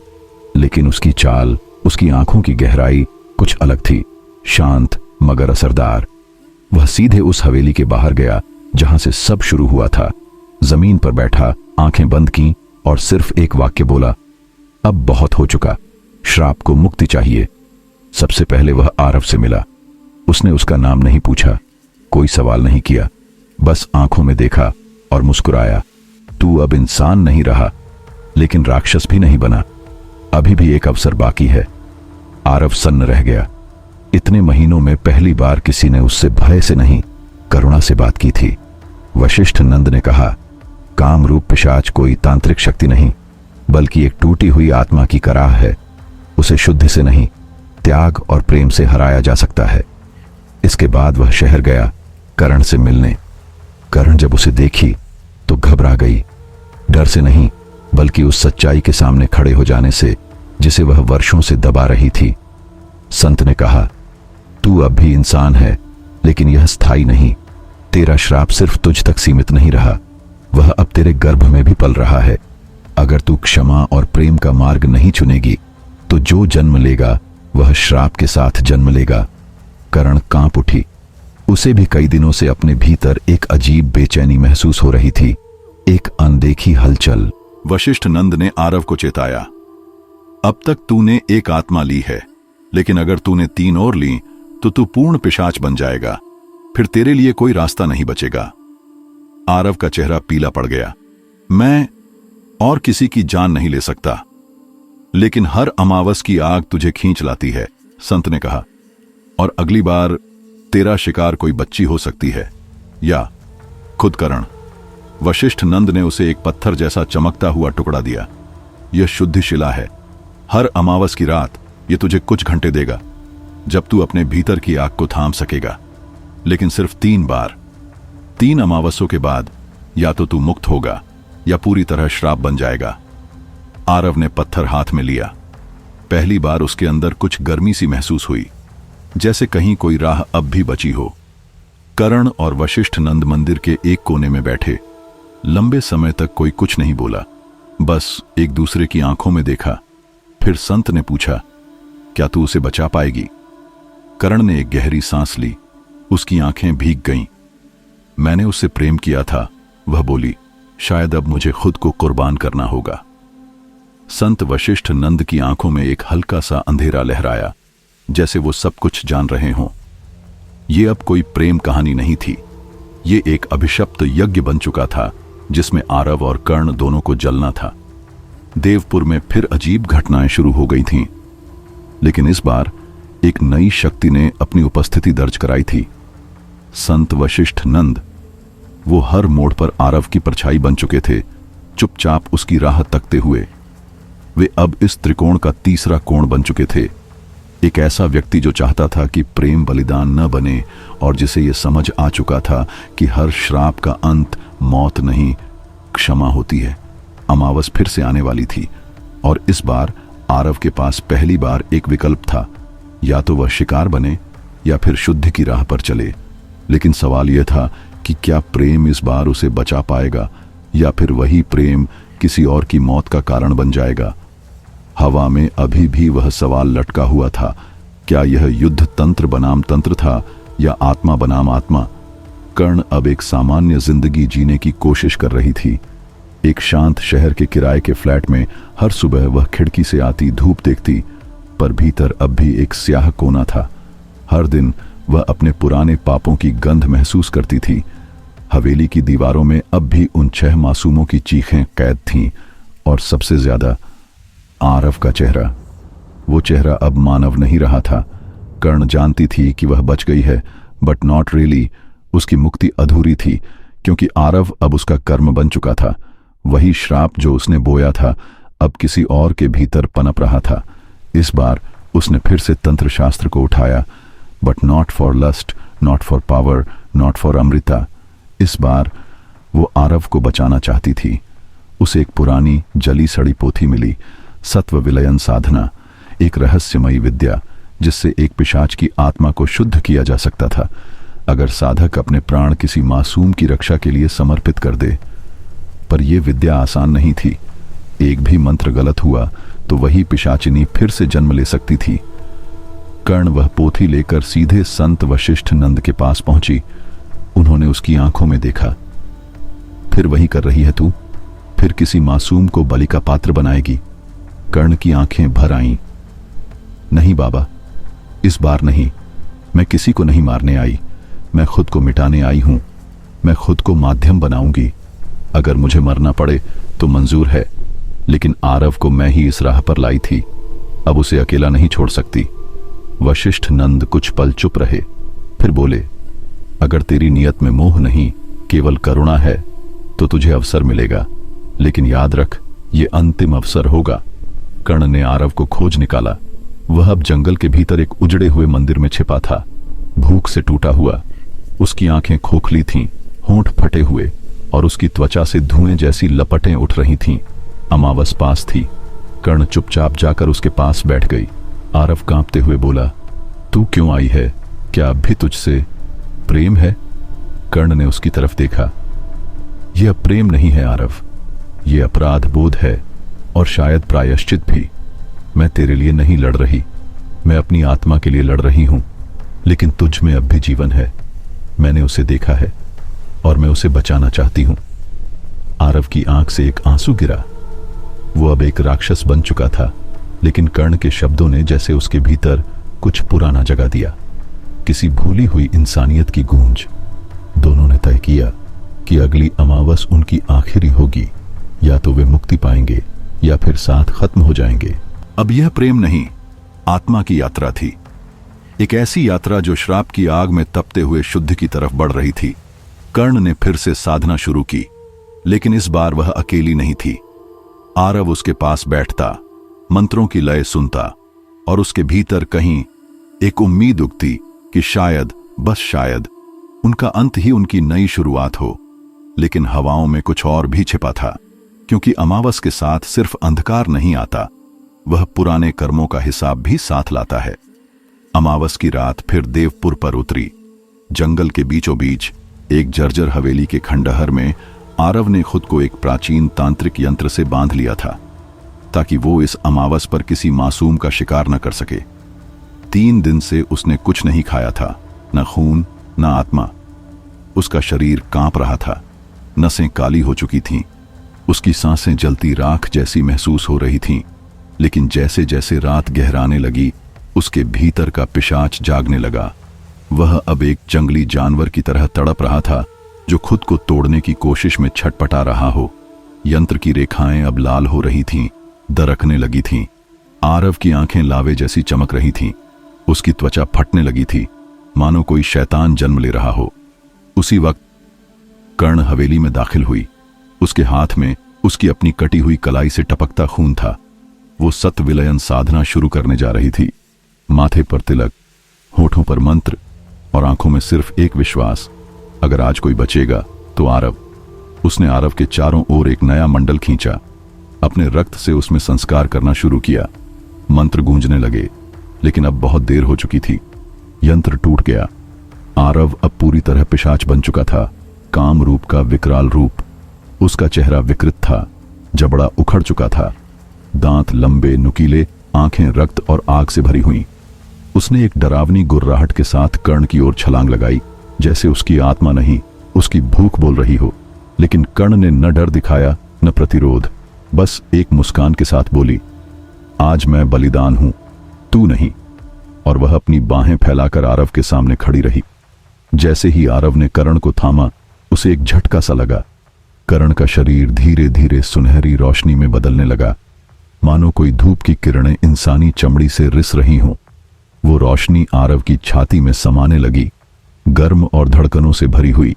लेकिन उसकी चाल, उसकी आंखों की गहराई कुछ अलग थी, शांत मगर असरदार। वह सीधे उस हवेली के बाहर गया जहां से सब शुरू हुआ था। जमीन पर बैठा, आंखें बंद की और सिर्फ एक वाक्य बोला, अब बहुत हो चुका, श्राप को मुक्ति चाहिए। सबसे पहले वह आरव से मिला। उसने उसका नाम नहीं पूछा, कोई सवाल नहीं किया, बस आंखों में देखा और मुस्कुराया। तू अब इंसान नहीं रहा, लेकिन राक्षस भी नहीं बना। अभी भी एक अवसर बाकी है। आरव सन्न रह गया। इतने महीनों में पहली बार किसी ने उससे भय से नहीं, करुणा से बात की थी। वशिष्ठ नंद ने कहा, काम रूप पिशाच कोई तांत्रिक शक्ति नहीं, बल्कि एक टूटी हुई आत्मा की कराह है। उसे शुद्धि से नहीं, त्याग और प्रेम से हराया जा सकता है। इसके बाद वह शहर गया करण से मिलने। करण जब उसे देखी तो घबरा गई, डर से नहीं, बल्कि उस सच्चाई के सामने खड़े हो जाने से जिसे वह वर्षों से दबा रही थी। संत ने कहा, तू अब भी इंसान है, लेकिन यह स्थायी नहीं। तेरा श्राप सिर्फ तुझ तक सीमित नहीं रहा, वह अब तेरे गर्भ में भी पल रहा है। अगर तू क्षमा और प्रेम का मार्ग नहीं चुनेगी, तो जो जन्म लेगा वह श्राप के साथ जन्म लेगा। करण कांप उठी। उसे भी कई दिनों से अपने भीतर एक अजीब बेचैनी महसूस हो रही थी। एक अनदेखी हलचल। वशिष्ठ नंद ने आरव को चेताया, अब तक तूने एक आत्मा ली है, लेकिन अगर तूने 3 और ली तो तू पूर्ण पिशाच बन जाएगा, फिर तेरे लिए कोई रास्ता नहीं बचेगा। आरव का चेहरा पीला पड़ गया। मैं और किसी की जान नहीं ले सकता, लेकिन हर अमावस की आग तुझे खींच लाती है, संत ने कहा, और अगली बार तेरा शिकार कोई बच्ची हो सकती है या खुद कर्ण। वशिष्ठ नंद ने उसे एक पत्थर जैसा चमकता हुआ टुकड़ा दिया। यह शुद्ध शिला है। हर अमावस की रात यह तुझे कुछ घंटे देगा, जब तू अपने भीतर की आग को थाम सकेगा, लेकिन सिर्फ 3 बार। 3 अमावस्यों के बाद या तो तू मुक्त होगा या पूरी तरह श्राप बन जाएगा। आरव ने पत्थर हाथ में लिया। पहली बार उसके अंदर कुछ गर्मी सी महसूस हुई, जैसे कहीं कोई राह अब भी बची हो। कर्ण और वशिष्ठ नंद मंदिर के एक कोने में बैठे। लंबे समय तक कोई कुछ नहीं बोला, बस एक दूसरे की आंखों में देखा। फिर संत ने पूछा, क्या तू उसे बचा पाएगी? कर्ण ने एक गहरी सांस ली। उसकी आंखें भीग गईं। मैंने उससे प्रेम किया था, वह बोली, शायद अब मुझे खुद को कुर्बान करना होगा। संत वशिष्ठ नंद की आंखों में एक हल्का सा अंधेरा लहराया, जैसे वो सब कुछ जान रहे हों। ये अब कोई प्रेम कहानी नहीं थी, ये एक अभिशप्त यज्ञ बन चुका था, जिसमें आरव और कर्ण दोनों को जलना था। देवपुर में फिर अजीब घटनाएं शुरू हो गई थीं, लेकिन इस बार एक नई शक्ति ने अपनी उपस्थिति दर्ज कराई थी। संत वशिष्ठ नंद, वो हर मोड़ पर आरव की परछाई बन चुके थे, चुपचाप उसकी राह तकते हुए। वे अब इस त्रिकोण का तीसरा कोण बन चुके थे। एक ऐसा व्यक्ति जो चाहता था कि प्रेम बलिदान न बने, और जिसे यह समझ आ चुका था कि हर श्राप का अंत मौत नहीं, क्षमा होती है। अमावस फिर से आने वाली थी, और इस बार आरव के पास पहली बार एक विकल्प था, या तो वह शिकार बने या फिर शुद्ध की राह पर चले। लेकिन सवाल यह था कि क्या प्रेम इस बार उसे बचा पाएगा, या फिर वही प्रेम किसी और की मौत का कारण बन जाएगा। हवा में अभी भी वह सवाल लटका हुआ था, क्या यह युद्ध तंत्र बनाम तंत्र था या आत्मा बनाम आत्मा। कर्ण अब एक सामान्य जिंदगी जीने की कोशिश कर रही थी। एक शांत शहर के किराए के फ्लैट में हर सुबह वह खिड़की से आती धूप देखती, पर भीतर अब भी एक स्याह कोना था। हर दिन वह अपने पुराने पापों की गंध महसूस करती थी। हवेली की दीवारों में अब भी उन 6 मासूमों की चीखें कैद थीं, और सबसे ज्यादा आरव का चेहरा। वो चेहरा अब मानव नहीं रहा था। कर्ण जानती थी कि वह बच गई है, बट नॉट रियली। उसकी मुक्ति अधूरी थी, क्योंकि आरव अब उसका कर्म बन चुका था। वही श्राप जो उसने बोया था अब किसी और के भीतर पनप रहा था। इस बार उसने फिर से तंत्र शास्त्र को उठाया, but not for lust, not for power, not for अमृता। इस बार वो आरव को बचाना चाहती थी। उसे एक पुरानी जली सड़ी पोथी मिली, सत्व विलयन साधना, एक रहस्यमयी विद्या जिससे एक पिशाच की आत्मा को शुद्ध किया जा सकता था, अगर साधक अपने प्राण किसी मासूम की रक्षा के लिए समर्पित कर दे। पर यह विद्या आसान नहीं थी। एक भी मंत्र गलत हुआ तो वही पिशाचिनी फिर से जन्म ले सकती थी। कर्ण वह पोथी लेकर सीधे संत वशिष्ठ नंद के पास पहुंची। उन्होंने उसकी आंखों में देखा। फिर वही कर रही है तू? फिर किसी मासूम को बलि का पात्र बनाएगी? कर्ण की आंखें भर आईं। नहीं बाबा, इस बार नहीं। मैं किसी को नहीं मारने आई, मैं खुद को मिटाने आई हूं। मैं खुद को माध्यम बनाऊंगी। अगर मुझे मरना पड़े तो मंजूर है, लेकिन आरव को मैं ही इस राह पर लाई थी, अब उसे अकेला नहीं छोड़ सकती। वशिष्ठ नंद कुछ पल चुप रहे, फिर बोले, अगर तेरी नियत में मोह नहीं, केवल करुणा है, तो तुझे अवसर मिलेगा, लेकिन याद रख, ये अंतिम अवसर होगा। कर्ण ने आरव को खोज निकाला। वह अब जंगल के भीतर एक उजड़े हुए मंदिर में छिपा था, भूख से टूटा हुआ। उसकी आंखें खोखली थीं, होंठ फटे हुए, और उसकी त्वचा से धुएं जैसी लपटें उठ रही थीं। अमावस पास थी। कर्ण चुपचाप जाकर उसके पास बैठ गई। आरव कांपते हुए बोला, तू क्यों आई है? क्या अब भी तुझसे प्रेम है? कर्ण ने उसकी तरफ देखा। यह प्रेम नहीं है आरव, यह अपराध बोध है, और शायद प्रायश्चित भी। मैं तेरे लिए नहीं लड़ रही, मैं अपनी आत्मा के लिए लड़ रही हूं। लेकिन तुझ में अब भी जीवन है। मैंने उसे देखा है और मैं उसे बचाना चाहती हूं। आरव की आंख से एक आंसू गिरा। वो अब एक राक्षस बन चुका था, लेकिन कर्ण के शब्दों ने जैसे उसके भीतर कुछ पुराना जगा दिया, किसी भूली हुई इंसानियत की गूंज। दोनों ने तय किया कि अगली अमावस उनकी आखिरी होगी, या तो वे मुक्ति पाएंगे या फिर साथ खत्म हो जाएंगे। अब यह प्रेम नहीं, आत्मा की यात्रा थी। एक ऐसी यात्रा जो श्राप की आग में तपते हुए शुद्ध की तरफ बढ़ रही थी। कर्ण ने फिर से साधना शुरू की, लेकिन इस बार वह अकेली नहीं थी। आरव उसके पास बैठता, मंत्रों की लय सुनता, और उसके भीतर कहीं एक उम्मीद उगती कि शायद, बस शायद, उनका अंत ही उनकी नई शुरुआत हो। लेकिन हवाओं में कुछ और भी छिपा था, क्योंकि अमावस के साथ सिर्फ अंधकार नहीं आता, वह पुराने कर्मों का हिसाब भी साथ लाता है। अमावस की रात फिर देवपुर पर उतरी। जंगल के बीचों बीच एक जर्जर हवेली के खंडहर में आरव ने खुद को एक प्राचीन तांत्रिक यंत्र से बांध लिया था, ताकि वो इस अमावस पर किसी मासूम का शिकार न कर सके। 3 दिन से उसने कुछ नहीं खाया था, न खून न आत्मा। उसका शरीर कांप रहा था, नसें काली हो चुकी थीं, उसकी सांसें जलती राख जैसी महसूस हो रही थीं। लेकिन जैसे जैसे रात गहराने लगी, उसके भीतर का पिशाच जागने लगा। वह अब एक जंगली जानवर की तरह तड़प रहा था, जो खुद को तोड़ने की कोशिश में छटपटा रहा हो। यंत्र की रेखाएं अब लाल हो रही थीं, दरकने लगी थीं। आरव की आंखें लावे जैसी चमक रही थीं, उसकी त्वचा फटने लगी थी, मानो कोई शैतान जन्म ले रहा हो। उसी वक्त कर्ण हवेली में दाखिल हुई। उसके हाथ में उसकी अपनी कटी हुई कलाई से टपकता खून था। वो सत विलयन साधना शुरू करने जा रही थी। माथे पर तिलक, होठों पर मंत्र और आंखों में सिर्फ एक विश्वास, अगर आज कोई बचेगा तो आरव। उसने आरव के चारों ओर एक नया मंडल खींचा, अपने रक्त से उसमें संस्कार करना शुरू किया। मंत्र गूंजने लगे, लेकिन अब बहुत देर हो चुकी थी। यंत्र टूट गया। आरव अब पूरी तरह पिशाच बन चुका था, काम रूप का विकराल रूप। उसका चेहरा विकृत था, जबड़ा उखड़ चुका था, दांत लंबे नुकीले, आंखें रक्त और आग से भरी हुई। उसने एक डरावनी गुर्राहट के साथ कर्ण की ओर छलांग लगाई, जैसे उसकी आत्मा नहीं, उसकी भूख बोल रही हो। लेकिन कर्ण ने न डर दिखाया न प्रतिरोध, बस एक मुस्कान के साथ बोली, आज मैं बलिदान हूं, तू नहीं। और वह अपनी बाहें फैलाकर आरव के सामने खड़ी रही। जैसे ही आरव ने कर्ण को थामा, उसे एक झटका सा लगा। कर्ण का शरीर धीरे धीरे सुनहरी रोशनी में बदलने लगा, मानो कोई धूप की किरणें इंसानी चमड़ी से रिस रही हों। वो रोशनी आरव की छाती में समाने लगी, गर्म और धड़कनों से भरी हुई।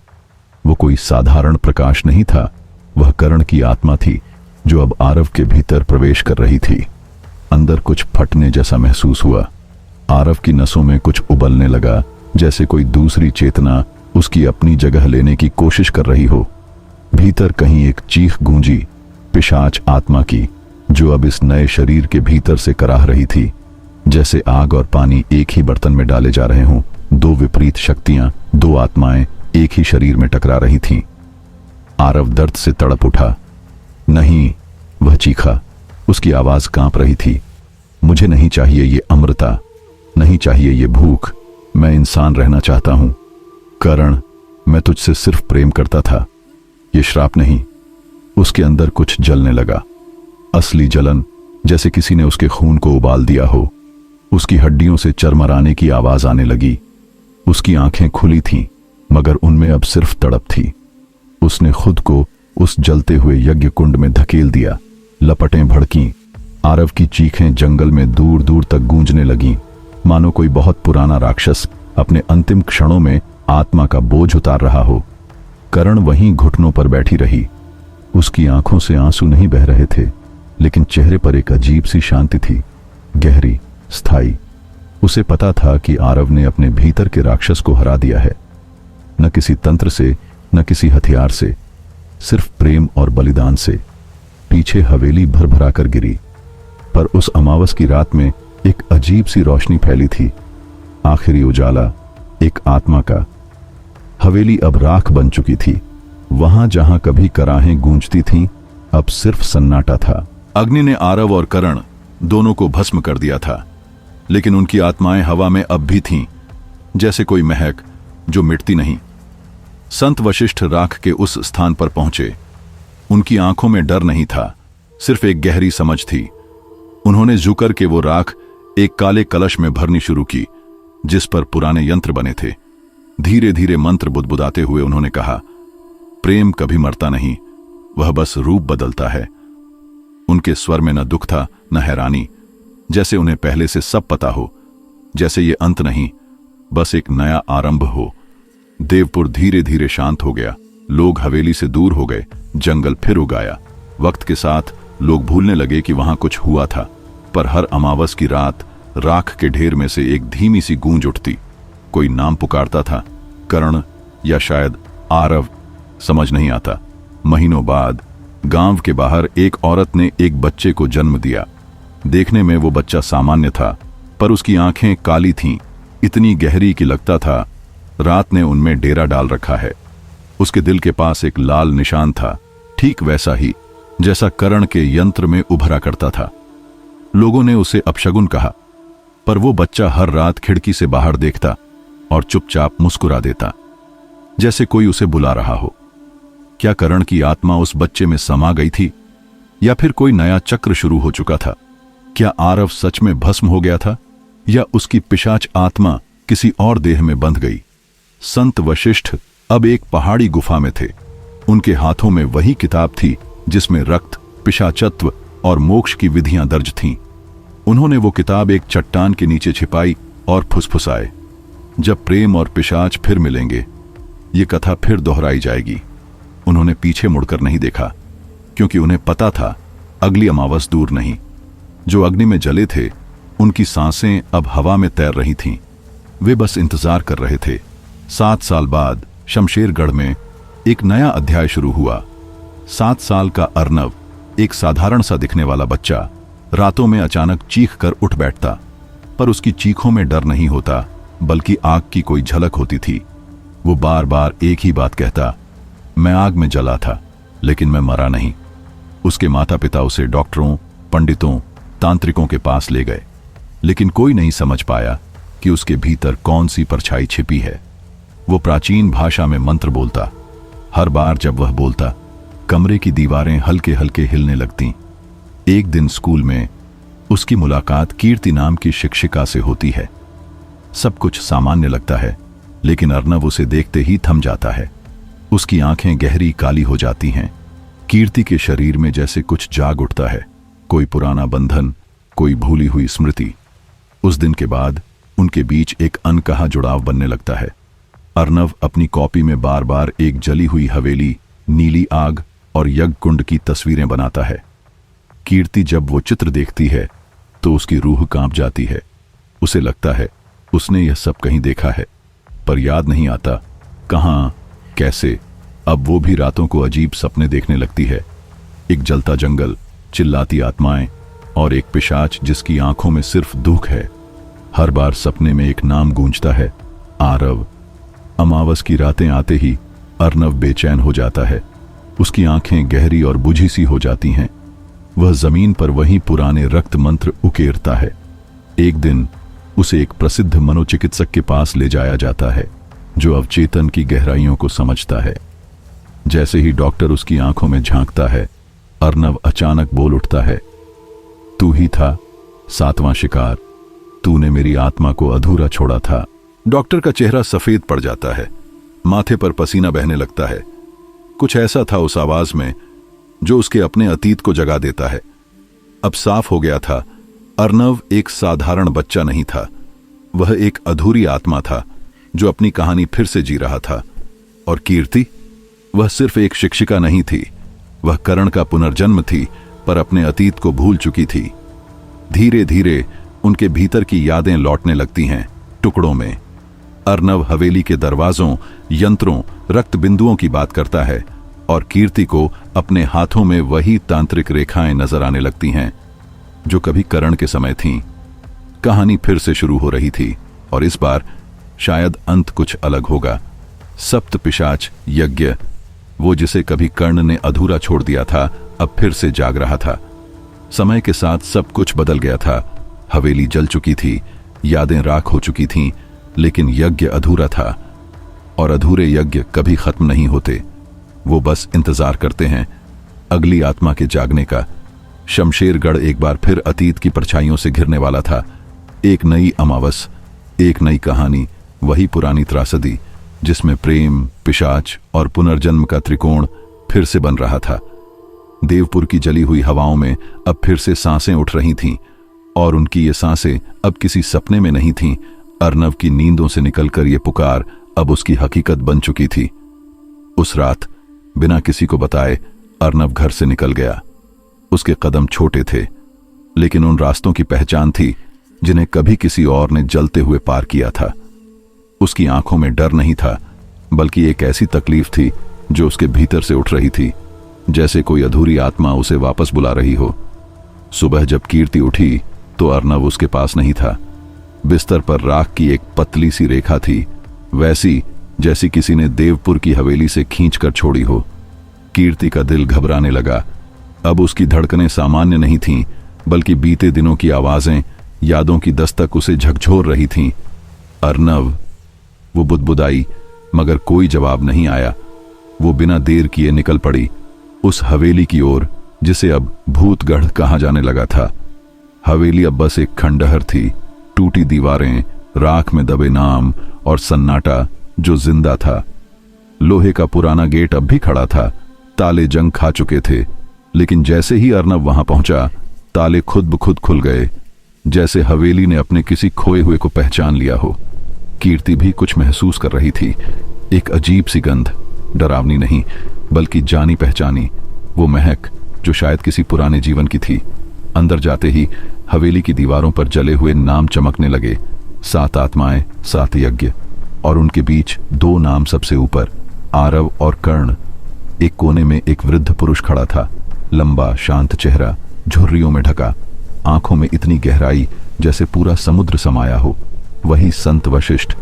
वो कोई साधारण प्रकाश नहीं था, वह कर्ण की आत्मा थी, जो अब आरव के भीतर प्रवेश कर रही थी। अंदर कुछ फटने जैसा महसूस हुआ। आरव की नसों में कुछ उबलने लगा, जैसे कोई दूसरी चेतना उसकी अपनी जगह लेने की कोशिश कर रही हो। भीतर कहीं एक चीख गूंजी, पिशाच आत्मा की, जो अब इस नए शरीर के भीतर से कराह रही थी। जैसे आग और पानी एक ही बर्तन में डाले जा रहे हों, दो विपरीत शक्तियां, दो आत्माएं एक ही शरीर में टकरा रही थीं। आरव दर्द से तड़प उठा। नहीं, वह चीखा, उसकी आवाज कांप रही थी। मुझे नहीं चाहिए ये अमृता, नहीं चाहिए ये भूख, मैं इंसान रहना चाहता हूं। कर्ण, मैं तुझसे सिर्फ प्रेम करता था, ये श्राप नहीं। उसके अंदर कुछ जलने लगा, असली जलन, जैसे किसी ने उसके खून को उबाल दिया हो। उसकी हड्डियों से चरमराने की आवाज आने लगी। उसकी आंखें खुली थीं, मगर उनमें अब सिर्फ तड़प थी। उसने खुद को उस जलते हुए यज्ञ कुंड में धकेल दिया। लपटें भड़कीं। आरव की चीखें जंगल में दूर दूर तक गूंजने लगीं, मानो कोई बहुत पुराना राक्षस अपने अंतिम क्षणों में आत्मा का बोझ उतार रहा हो। कर्ण वहीं घुटनों पर बैठी रही। उसकी आंखों से आंसू नहीं बह रहे थे, लेकिन चेहरे पर एक अजीब सी शांति थी, गहरी, स्थायी। उसे पता था कि आरव ने अपने भीतर के राक्षस को हरा दिया है, न किसी तंत्र से, न किसी हथियार से, सिर्फ प्रेम और बलिदान से। पीछे हवेली भर भरा कर गिरी, पर उस अमावस की रात में एक अजीब सी रोशनी फैली थी, आखिरी उजाला, एक आत्मा का। हवेली अब राख बन चुकी थी। वहां जहां कभी कराहें गूंजती थीं, अब सिर्फ सन्नाटा था। अग्नि ने आरव और कर्ण दोनों को भस्म कर दिया था, लेकिन उनकी आत्माएं हवा में अब भी थीं, जैसे कोई महक जो मिटती नहीं। संत वशिष्ठ राख के उस स्थान पर पहुंचे उनकी आंखों में डर नहीं था, सिर्फ एक गहरी समझ थी। उन्होंने झुकर के वो राख एक काले कलश में भरनी शुरू की जिस पर पुराने यंत्र बने थे। धीरे धीरे मंत्र बुदबुदाते हुए उन्होंने कहा, प्रेम कभी मरता नहीं, वह बस रूप बदलता है। उनके स्वर में न दुख था न हैरानी, जैसे उन्हें पहले से सब पता हो, जैसे ये अंत नहीं, बस एक नया आरंभ हो। देवपुर धीरे धीरे शांत हो गया। लोग हवेली से दूर हो गए, जंगल फिर उगाया। वक्त के साथ लोग भूलने लगे कि वहां कुछ हुआ था, पर हर अमावस की रात राख के ढेर में से एक धीमी सी गूंज उठती। कोई नाम पुकारता था, कर्ण या शायद आरव, समझ नहीं आता। महीनों बाद गांव के बाहर एक औरत ने एक बच्चे को जन्म दिया। देखने में वो बच्चा सामान्य था, पर उसकी आंखें काली थीं, इतनी गहरी कि लगता था रात ने उनमें डेरा डाल रखा है। उसके दिल के पास एक लाल निशान था, ठीक वैसा ही जैसा कर्ण के यंत्र में उभरा करता था। लोगों ने उसे अपशगुन कहा, पर वो बच्चा हर रात खिड़की से बाहर देखता और चुपचाप मुस्कुरा देता, जैसे कोई उसे बुला रहा हो। क्या कर्ण की आत्मा उस बच्चे में समा गई थी, या फिर कोई नया चक्र शुरू हो चुका था? क्या आरव सच में भस्म हो गया था, या उसकी पिशाच आत्मा किसी और देह में बंध गई? संत वशिष्ठ अब एक पहाड़ी गुफा में थे। उनके हाथों में वही किताब थी जिसमें रक्त, पिशाचत्व और मोक्ष की विधियां दर्ज थीं। उन्होंने वो किताब एक चट्टान के नीचे छिपाई और फुसफुसाए, जब प्रेम और पिशाच फिर मिलेंगे, ये कथा फिर दोहराई जाएगी। उन्होंने पीछे मुड़कर नहीं देखा, क्योंकि उन्हें पता था अगली अमावस दूर नहीं। जो अग्नि में जले थे, उनकी सांसें अब हवा में तैर रही थीं। वे बस इंतजार कर रहे थे। 7 साल बाद शमशेरगढ़ में एक नया अध्याय शुरू हुआ। 7 साल का अर्नव, एक साधारण सा दिखने वाला बच्चा, रातों में अचानक चीख कर उठ बैठता, पर उसकी चीखों में डर नहीं होता, बल्कि आग की कोई झलक होती थी। वो बार बार एक ही बात कहता, मैं आग में जला था, लेकिन मैं मरा नहीं। उसके माता पिता उसे डॉक्टरों, पंडितों, तांत्रिकों के पास ले गए, लेकिन कोई नहीं समझ पाया कि उसके भीतर कौन सी परछाई छिपी है। वो प्राचीन भाषा में मंत्र बोलता। हर बार जब वह बोलता, कमरे की दीवारें हल्के हल्के हिलने लगतीं। एक दिन स्कूल में उसकी मुलाकात कीर्ति नाम की शिक्षिका से होती है। सब कुछ सामान्य लगता है, लेकिन अर्नव उसे देखते ही थम जाता है। उसकी आंखें गहरी काली हो जाती हैं। कीर्ति के शरीर में जैसे कुछ जाग उठता है, कोई पुराना बंधन, कोई भूली हुई स्मृति। उस दिन के बाद उनके बीच एक अनकहा जुड़ाव बनने लगता है। अर्नव अपनी कॉपी में बार बार एक जली हुई हवेली, नीली आग और यज्ञ कुंड की तस्वीरें बनाता है। कीर्ति जब वो चित्र देखती है तो उसकी रूह कांप जाती है। उसे लगता है उसने यह सब कहीं देखा है, पर याद नहीं आता कहां, कैसे। अब वो भी रातों को अजीब सपने देखने लगती है। एक जलता जंगल, चिल्लाती आत्माएं और एक पिशाच जिसकी आंखों में सिर्फ दुख है। हर बार सपने में एक नाम गूंजता है, आरव। अमावस की रातें आते ही अर्नव बेचैन हो जाता है। उसकी आंखें गहरी और बुझी सी हो जाती हैं। वह जमीन पर वही पुराने रक्त मंत्र उकेरता है। एक दिन उसे एक प्रसिद्ध मनोचिकित्सक के पास ले जाया जाता है, जो अवचेतन की गहराइयों को समझता है। जैसे ही डॉक्टर उसकी आंखों में झांकता है, अर्नव अचानक बोल उठता है, तू ही था 7वां शिकार, तूने मेरी आत्मा को अधूरा छोड़ा था। डॉक्टर का चेहरा सफेद पड़ जाता है, माथे पर पसीना बहने लगता है। कुछ ऐसा था उस आवाज में जो उसके अपने अतीत को जगा देता है। अब साफ हो गया था, अर्नव एक साधारण बच्चा नहीं था। वह एक अधूरी आत्मा था जो अपनी कहानी फिर से जी रहा था। और कीर्ति, वह सिर्फ एक शिक्षिका नहीं थी, वह कर्ण का पुनर्जन्म थी, पर अपने अतीत को भूल चुकी थी। धीरे धीरे उनके भीतर की यादें लौटने लगती हैं, टुकड़ों में। अर्नव हवेली के दरवाजों, यंत्रों, रक्त बिंदुओं की बात करता है, और कीर्ति को अपने हाथों में वही तांत्रिक रेखाएं नजर आने लगती हैं जो कभी कर्ण के समय थीं। कहानी फिर से शुरू हो रही थी, और इस बार शायद अंत कुछ अलग होगा। सप्त पिशाच यज्ञ, वो जिसे कभी कर्ण ने अधूरा छोड़ दिया था, अब फिर से जाग रहा था। समय के साथ सब कुछ बदल गया था। हवेली जल चुकी थी, यादें राख हो चुकी थीं, लेकिन यज्ञ अधूरा था, और अधूरे यज्ञ कभी खत्म नहीं होते। वो बस इंतजार करते हैं अगली आत्मा के जागने का। शमशेरगढ़ एक बार फिर अतीत की परछाइयों से घिरने वाला था। एक नई अमावस, एक नई कहानी, वही पुरानी त्रासदी जिसमें प्रेम, पिशाच और पुनर्जन्म का त्रिकोण फिर से बन रहा था। देवपुर की जली हुई हवाओं में अब फिर से सांसें उठ रही थीं, और उनकी ये सांसें अब किसी सपने में नहीं थीं। अर्नव की नींदों से निकलकर ये पुकार अब उसकी हकीकत बन चुकी थी। उस रात बिना किसी को बताए अर्नव घर से निकल गया। उसके कदम छोटे थे, लेकिन उन रास्तों की पहचान थी जिन्हें कभी किसी और ने जलते हुए पार किया था। उसकी आंखों में डर नहीं था, बल्कि एक ऐसी तकलीफ थी जो उसके भीतर से उठ रही थी, जैसे कोई अधूरी आत्मा उसे वापस बुला रही हो। सुबह जब कीर्ति उठी तो अर्नव उसके पास नहीं था। बिस्तर पर राख की एक पतली सी रेखा थी, वैसी जैसी किसी ने देवपुर की हवेली से खींचकर छोड़ी हो। कीर्ति का दिल घबराने लगा। अब उसकी धड़कनें सामान्य नहीं थीं, बल्कि बीते दिनों की आवाजें, यादों की दस्तक उसे झकझोर रही थीं। अर्नव, वो बुदबुदाई, मगर कोई जवाब नहीं आया। वो बिना देर किए निकल पड़ी उस हवेली की ओर जिसे अब भूतगढ़ कहा जाने लगा था। हवेली अब बस एक खंडहर थी, टूटी दीवारें, राख में दबे नाम और सन्नाटा जो जिंदा था। लोहे का पुराना गेट अब भी खड़ा था, ताले जंग खा चुके थे, लेकिन जैसे ही अर्नव वहां पहुंचा, ताले खुद ब खुद खुल गए, जैसे हवेली ने अपने किसी खोए हुए को पहचान लिया हो। कीर्ति भी कुछ महसूस कर रही थी, एक अजीब सी गंध, डरावनी नहीं बल्कि जानी पहचानी, वो महक जो शायद किसी पुराने जीवन की थी। अंदर जाते ही हवेली की दीवारों पर जले हुए नाम चमकने लगे, 7 आत्माएं, 7 यज्ञ, और उनके बीच 2 नाम सबसे ऊपर, आरव और कर्ण। एक कोने में एक वृद्ध पुरुष खड़ा था, लंबा शांत चेहरा, झुर्रियों में ढका, आंखों में इतनी गहराई जैसे पूरा समुद्र समाया हो। वही संत वशिष्ठ,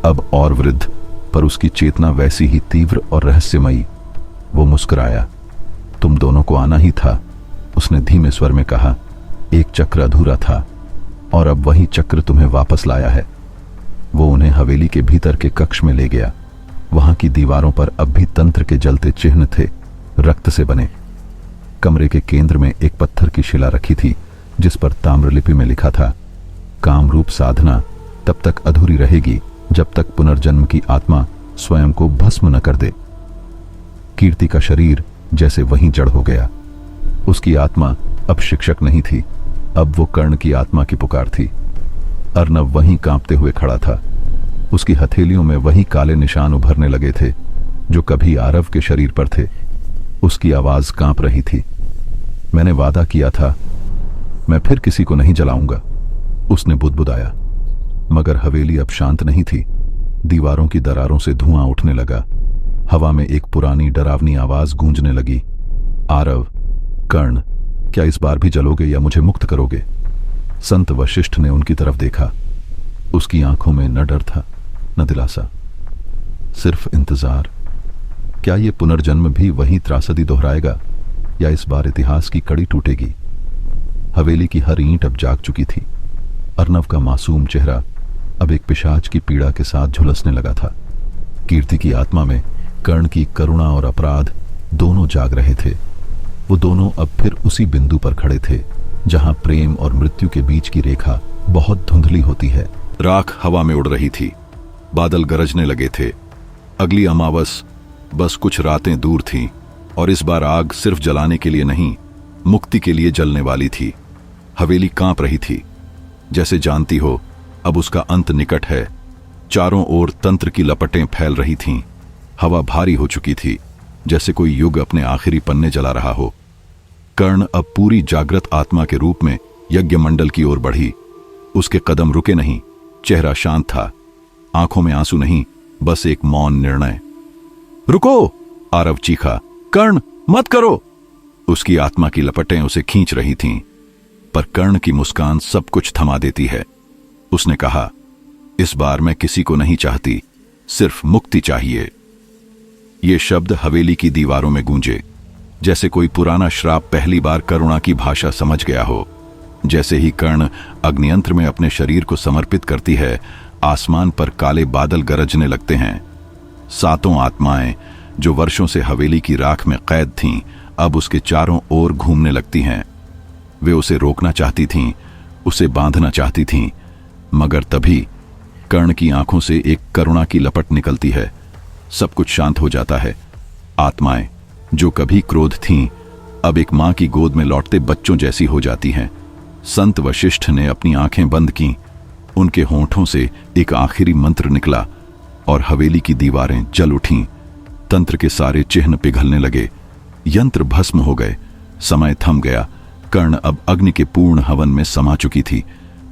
अब और वृद्ध, पर उसकी चेतना वैसी ही तीव्र और रहस्यमयी। वो मुस्कुराया। तुम दोनों को आना ही था, उसने धीमे स्वर में कहा। एक चक्र अधूरा था और अब वही चक्र तुम्हें वापस लाया है। वो उन्हें हवेली के भीतर के कक्ष में ले गया। वहां की दीवारों पर अब भी तंत्र के जलते चिन्ह थे, रक्त से बने। कमरे के केंद्र में एक पत्थर की शिला रखी थी, जिस पर ताम्रलिपि में लिखा था, कामरूप साधना तब तक अधूरी रहेगी जब तक पुनर्जन्म की आत्मा स्वयं को भस्म न कर दे। कीर्ति का शरीर जैसे वहीं जड़ हो गया। उसकी आत्मा अब शिक्षक नहीं थी, अब वो कर्ण की आत्मा की पुकार थी। अर्नव वहीं कांपते हुए खड़ा था। उसकी हथेलियों में वही काले निशान उभरने लगे थे जो कभी आरव के शरीर पर थे। उसकी आवाज कांप रही थी। मैंने वादा किया था, मैं फिर किसी को नहीं जलाऊंगा, उसने बुदबुदाया। मगर हवेली अब शांत नहीं थी। दीवारों की दरारों से धुआं उठने लगा। हवा में एक पुरानी डरावनी आवाज गूंजने लगी, आरव, कर्ण, क्या इस बार भी जलोगे या मुझे मुक्त करोगे? संत वशिष्ठ ने उनकी तरफ देखा। उसकी आंखों में न डर था न दिलासा, सिर्फ इंतजार। क्या ये पुनर्जन्म भी वही त्रासदी दोहराएगा या इस बार इतिहास की कड़ी टूटेगी? हवेली की हर ईंट अब जाग चुकी थी। अर्नव का मासूम चेहरा अब एक पिशाच की पीड़ा के साथ झुलसने लगा था। कीर्ति की आत्मा में कर्ण की करुणा और अपराध दोनों जाग रहे थे। वो दोनों अब फिर उसी बिंदु पर खड़े थे जहां प्रेम और मृत्यु के बीच की रेखा बहुत धुंधली होती है। राख हवा में उड़ रही थी, बादल गरजने लगे थे। अगली अमावस बस कुछ रातें दूर थीं, और इस बार आग सिर्फ जलाने के लिए नहीं, मुक्ति के लिए जलने वाली थी। हवेली कांप रही थी, जैसे जानती हो अब उसका अंत निकट है। चारों ओर तंत्र की लपटें फैल रही थीं। हवा भारी हो चुकी थी, जैसे कोई युग अपने आखिरी पन्ने जला रहा हो। कर्ण अब पूरी जागृत आत्मा के रूप में यज्ञ मंडल की ओर बढ़ी। उसके कदम रुके नहीं, चेहरा शांत था, आंखों में आंसू नहीं, बस एक मौन निर्णय। रुको! आरव चीखा, कर्ण, मत करो! उसकी आत्मा की लपटें उसे खींच रही थीं, पर कर्ण की मुस्कान सब कुछ थमा देती है। उसने कहा, इस बार मैं किसी को नहीं चाहती, सिर्फ मुक्ति चाहिए। ये शब्द हवेली की दीवारों में गूंजे, जैसे कोई पुराना श्राप पहली बार करुणा की भाषा समझ गया हो। जैसे ही कर्ण अग्नियंत्र में अपने शरीर को समर्पित करती है, आसमान पर काले बादल गरजने लगते हैं। 7 आत्माएं जो वर्षों से हवेली की राख में कैद थीं, अब उसके चारों ओर घूमने लगती हैं। वे उसे रोकना चाहती थीं, उसे बांधना चाहती थीं, मगर तभी कर्ण की आंखों से एक करुणा की लपट निकलती है। सब कुछ शांत हो जाता है। आत्माएं जो कभी क्रोध थीं, अब एक मां की गोद में लौटते बच्चों जैसी हो जाती हैं। संत वशिष्ठ ने अपनी आंखें बंद कीं। उनके होंठों से एक आखिरी मंत्र निकला और हवेली की दीवारें जल उठीं। तंत्र के सारे चिन्ह पिघलने लगे, यंत्र भस्म हो गए, समय थम गया। कर्ण अब अग्नि के पूर्ण हवन में समा चुकी थी।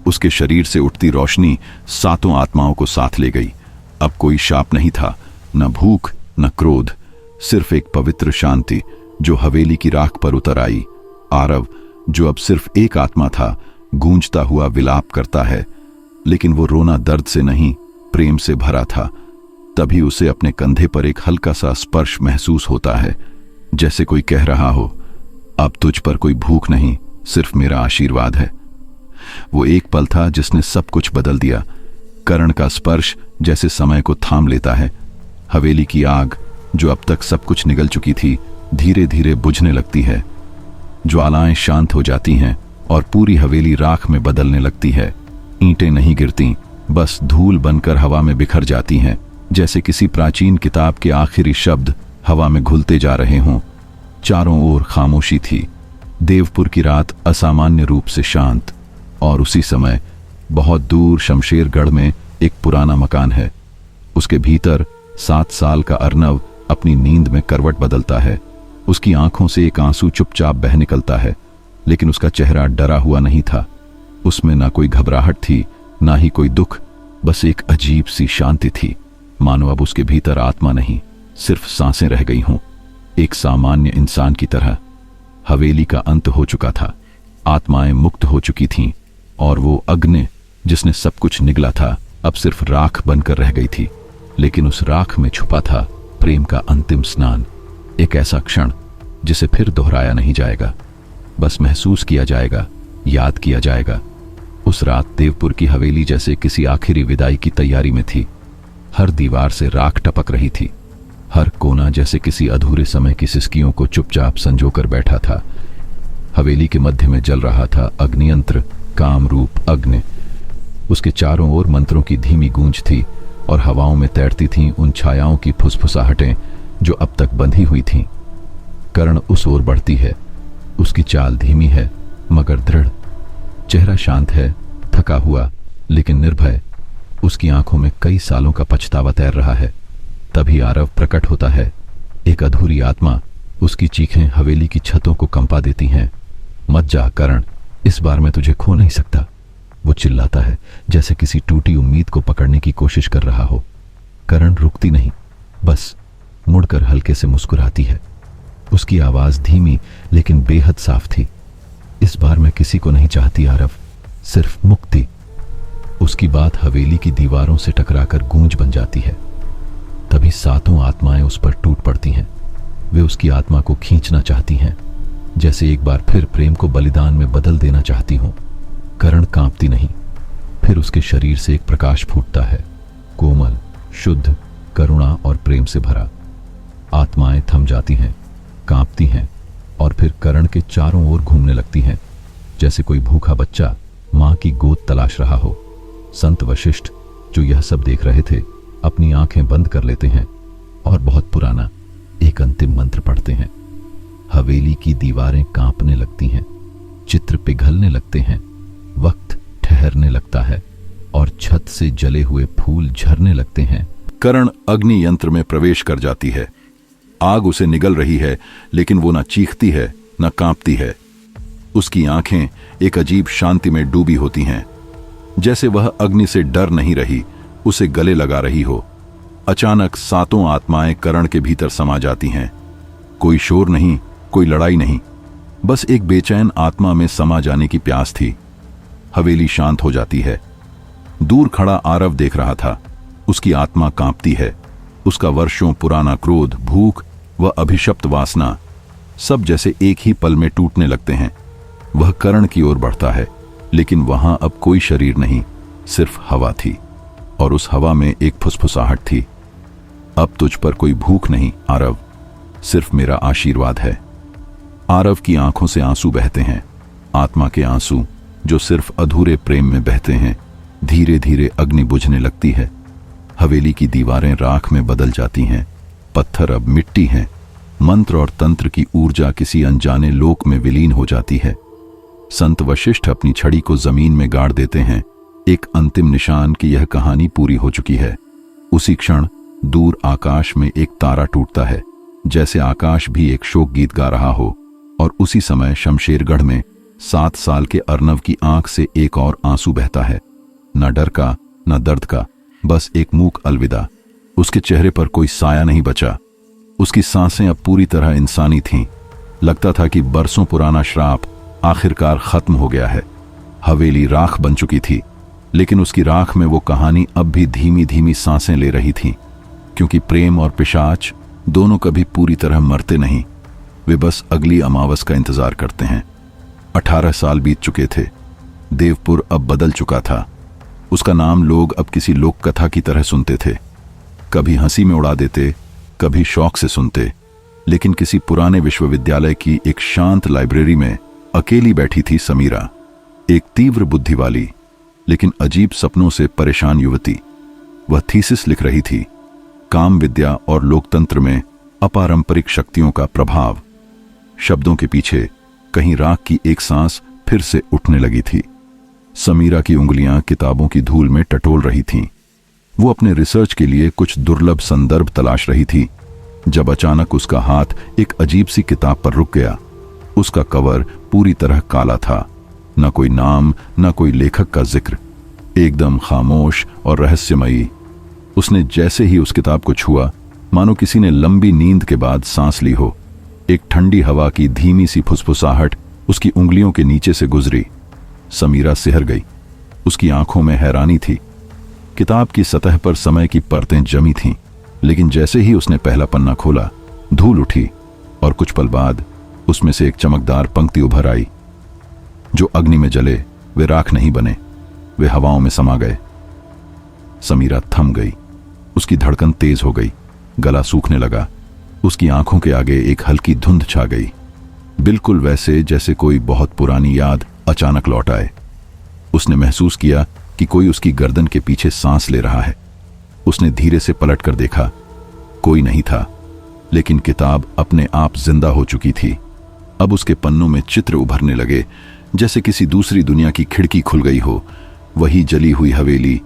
उसके शरीर से उठती रोशनी सातों आत्माओं को साथ ले गई। अब कोई शाप नहीं था, न भूख न क्रोध, सिर्फ एक पवित्र शांति जो हवेली की राख पर उतर आई। आरव, जो अब सिर्फ एक आत्मा था, गूंजता हुआ विलाप करता है, लेकिन वो रोना दर्द से नहीं, प्रेम से भरा था। तभी उसे अपने कंधे पर एक हल्का सा स्पर्श महसूस होता है, जैसे कोई कह रहा हो, अब तुझ पर कोई भूख नहीं, सिर्फ मेरा आशीर्वाद है। वो एक पल था जिसने सब कुछ बदल दिया। कर्ण का स्पर्श जैसे समय को थाम लेता है। हवेली की आग, जो अब तक सब कुछ निगल चुकी थी, धीरे धीरे बुझने लगती है। ज्वालाएं शांत हो जाती हैं और पूरी हवेली राख में बदलने लगती है। ईंटें नहीं गिरती, बस धूल बनकर हवा में बिखर जाती हैं, जैसे किसी प्राचीन किताब के आखिरी शब्द हवा में घुलते जा रहे हों। चारों ओर खामोशी थी। देवपुर की रात असामान्य रूप से शांत। और उसी समय बहुत दूर शमशेरगढ़ में एक पुराना मकान है। उसके भीतर 7 साल का अर्नव अपनी नींद में करवट बदलता है। उसकी आंखों से एक आंसू चुपचाप बह निकलता है, लेकिन उसका चेहरा डरा हुआ नहीं था। उसमें ना कोई घबराहट थी, ना ही कोई दुख, बस एक अजीब सी शांति थी, मानो अब उसके भीतर आत्मा नहीं, सिर्फ सांसें रह गई हों, एक सामान्य इंसान की तरह। हवेली का अंत हो चुका था, आत्माएं मुक्त हो चुकी थीं, और वो अग्नि जिसने सब कुछ निगला था, अब सिर्फ राख बनकर रह गई थी। लेकिन उस राख में छुपा था प्रेम का अंतिम स्नान, एक ऐसा क्षण जिसे फिर दोहराया नहीं जाएगा, बस महसूस किया जाएगा, याद किया जाएगा। उस रात देवपुर की हवेली जैसे किसी आखिरी विदाई की तैयारी में थी। हर दीवार से राख टपक रही थी, हर कोना जैसे किसी अधूरे समय की सिसकियों को चुपचाप संजोकर बैठा था। हवेली के मध्य में जल रहा था अग्नियंत्र, काम रूप अग्नि। उसके चारों ओर मंत्रों की धीमी गूंज थी और हवाओं में तैरती थीं उन छायाओं की फुसफुसाहटें जो अब तक बंधी हुई थीं। कर्ण उस ओर बढ़ती है। उसकी चाल धीमी है मगर दृढ़। चेहरा शांत है, थका हुआ लेकिन निर्भय। उसकी आंखों में कई सालों का पछतावा तैर रहा है। तभी आरव प्रकट होता है, एक अधूरी आत्मा। उसकी चीखें हवेली की छतों को कंपा देती हैं। मत जा कर्ण, इस बार मैं तुझे खो नहीं सकता। वो चिल्लाता है जैसे किसी टूटी उम्मीद को पकड़ने की कोशिश कर रहा हो। कर्ण रुकती नहीं, बस मुड़कर हल्के से मुस्कुराती है। उसकी आवाज धीमी लेकिन बेहद साफ थी। इस बार मैं किसी को नहीं चाहती आरव, सिर्फ मुक्ति। उसकी बात हवेली की दीवारों से टकराकर गूंज बन जाती है। तभी सातों आत्माएं उस पर टूट पड़ती हैं। वे उसकी आत्मा को खींचना चाहती हैं, जैसे एक बार फिर प्रेम को बलिदान में बदल देना चाहती हों। कर्ण कांपती नहीं। फिर उसके शरीर से एक प्रकाश फूटता है, कोमल, शुद्ध, करुणा और प्रेम से भरा। आत्माएं थम जाती हैं, कांपती हैं और फिर कर्ण के चारों ओर घूमने लगती हैं, जैसे कोई भूखा बच्चा मां की गोद तलाश रहा हो। संत वशिष्ठ जो यह सब देख रहे थे, अपनी आंखें बंद कर लेते हैं और बहुत पुराना एक अंतिम मंत्र पढ़ते हैं। हवेली की दीवारें कांपने लगती हैं, चित्र पिघलने लगते हैं, वक्त ठहरने लगता है और छत से जले हुए फूल झरने लगते हैं। कर्ण अग्नि यंत्र में प्रवेश कर जाती है। आग उसे निगल रही है, लेकिन वो ना चीखती है न कांपती है। उसकी आंखें एक अजीब शांति में डूबी होती हैं, जैसे वह अग्नि से डर नहीं रही, उसे गले लगा रही हो। अचानक सातों आत्माएं कर्ण के भीतर समा जाती हैं। कोई शोर नहीं, कोई लड़ाई नहीं, बस एक बेचैन आत्मा में समा जाने की प्यास थी। हवेली शांत हो जाती है। दूर खड़ा आरव देख रहा था। उसकी आत्मा कांपती है। उसका वर्षों पुराना क्रोध, भूख व अभिशप्त वासना सब जैसे एक ही पल में टूटने लगते हैं। वह कर्ण की ओर बढ़ता है, लेकिन वहां अब कोई शरीर नहीं, सिर्फ हवा थी, और उस हवा में एक फुसफुसाहट थी। अब तुझ पर कोई भूख नहीं आरव, सिर्फ मेरा आशीर्वाद है। आरव की आंखों से आंसू बहते हैं, आत्मा के आंसू जो सिर्फ अधूरे प्रेम में बहते हैं। धीरे धीरे अग्नि बुझने लगती है। हवेली की दीवारें राख में बदल जाती हैं, पत्थर अब मिट्टी हैं। मंत्र और तंत्र की ऊर्जा किसी अनजाने लोक में विलीन हो जाती है। संत वशिष्ठ अपनी छड़ी को जमीन में गाड़ देते हैं, एक अंतिम निशान की यह कहानी पूरी हो चुकी है। उसी क्षण दूर आकाश में एक तारा टूटता है, जैसे आकाश भी एक शोक गीत गा रहा हो। और उसी समय शमशेरगढ़ में 7 साल के अर्नव की आंख से एक और आंसू बहता है, न डर का न दर्द का, बस एक मूक अलविदा। उसके चेहरे पर कोई साया नहीं बचा। उसकी सांसें अब पूरी तरह इंसानी थीं। लगता था कि बरसों पुराना श्राप आखिरकार खत्म हो गया है। हवेली राख बन चुकी थी, लेकिन उसकी राख में वो कहानी अब भी धीमी धीमी सांसें ले रही थी, क्योंकि प्रेम और पिशाच दोनों कभी पूरी तरह मरते नहीं। वे बस अगली अमावस का इंतजार करते हैं। 18 साल बीत चुके थे। देवपुर अब बदल चुका था। उसका नाम लोग अब किसी लोक कथा की तरह सुनते थे। कभी हंसी में उड़ा देते, कभी शौक से सुनते। लेकिन किसी पुराने विश्वविद्यालय की एक शांत लाइब्रेरी में अकेली बैठी थी समीरा, एक तीव्र बुद्धि वाली लेकिन अजीब सपनों से परेशान युवती। वह थीसिस लिख रही थी, काम विद्या और लोकतंत्र में अपारंपरिक शक्तियों का प्रभाव। शब्दों के पीछे कहीं राख की एक सांस फिर से उठने लगी थी। समीरा की उंगलियां किताबों की धूल में टटोल रही थीं। वो अपने रिसर्च के लिए कुछ दुर्लभ संदर्भ तलाश रही थी, जब अचानक उसका हाथ एक अजीब सी किताब पर रुक गया। उसका कवर पूरी तरह काला था, न कोई नाम न कोई लेखक का जिक्र, एकदम खामोश और रहस्यमयी। उसने जैसे ही उस किताब को छुआ, मानो किसी ने लंबी नींद के बाद सांस ली हो। एक ठंडी हवा की धीमी सी फुसफुसाहट उसकी उंगलियों के नीचे से गुजरी। समीरा सिहर गई। उसकी आंखों में हैरानी थी। किताब की सतह पर समय की परतें जमी थीं, लेकिन जैसे ही उसने पहला पन्ना खोला, धूल उठी और कुछ पल बाद उसमें से एक चमकदार पंक्ति उभर आई। जो अग्नि में जले वे राख नहीं बने, वे हवाओं में समा गए। समीरा थम गई। उसकी धड़कन तेज हो गई, गला सूखने लगा। उसकी आंखों के आगे एक हल्की धुंध छा गई, बिल्कुल वैसे जैसे कोई बहुत पुरानी याद अचानक लौट आए। उसने महसूस किया कि कोई उसकी गर्दन के पीछे सांस ले रहा है। उसने धीरे से पलट कर देखा, कोई नहीं था, लेकिन किताब अपने आप जिंदा हो चुकी थी। अब उसके पन्नों में चित्र उभरने लगे, जैसे किसी दूसरी दुनिया की खिड़की खुल गई हो। वही जली हुई हवेली,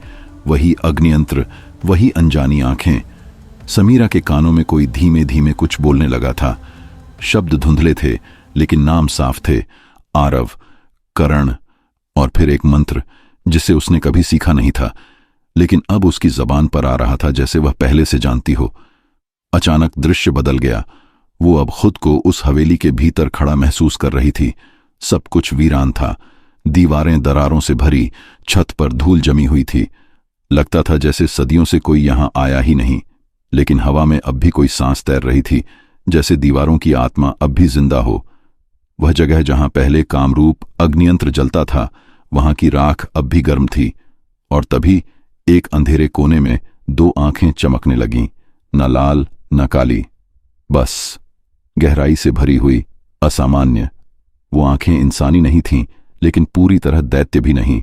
वही अग्नियंत्र, वही अनजानी आंखें। समीरा के कानों में कोई धीमे धीमे कुछ बोलने लगा था। शब्द धुंधले थे, लेकिन नाम साफ थे, आरव, करण, और फिर एक मंत्र जिसे उसने कभी सीखा नहीं था, लेकिन अब उसकी जबान पर आ रहा था जैसे वह पहले से जानती हो। अचानक दृश्य बदल गया। वो अब खुद को उस हवेली के भीतर खड़ा महसूस कर रही थी। सब कुछ वीरान था। दीवारें दरारों से भरी, छत पर धूल जमी हुई थी। लगता था जैसे सदियों से कोई यहां आया ही नहीं। लेकिन हवा में अब भी कोई सांस तैर रही थी, जैसे दीवारों की आत्मा अब भी जिंदा हो। वह जगह जहां पहले कामरूप अग्नियंत्र जलता था, वहां की राख अब भी गर्म थी। और तभी एक अंधेरे कोने में 2 आंखें चमकने लगीं, न लाल न काली, बस गहराई से भरी हुई, असामान्य। वो आंखें इंसानी नहीं थीं, लेकिन पूरी तरह दैत्य भी नहीं।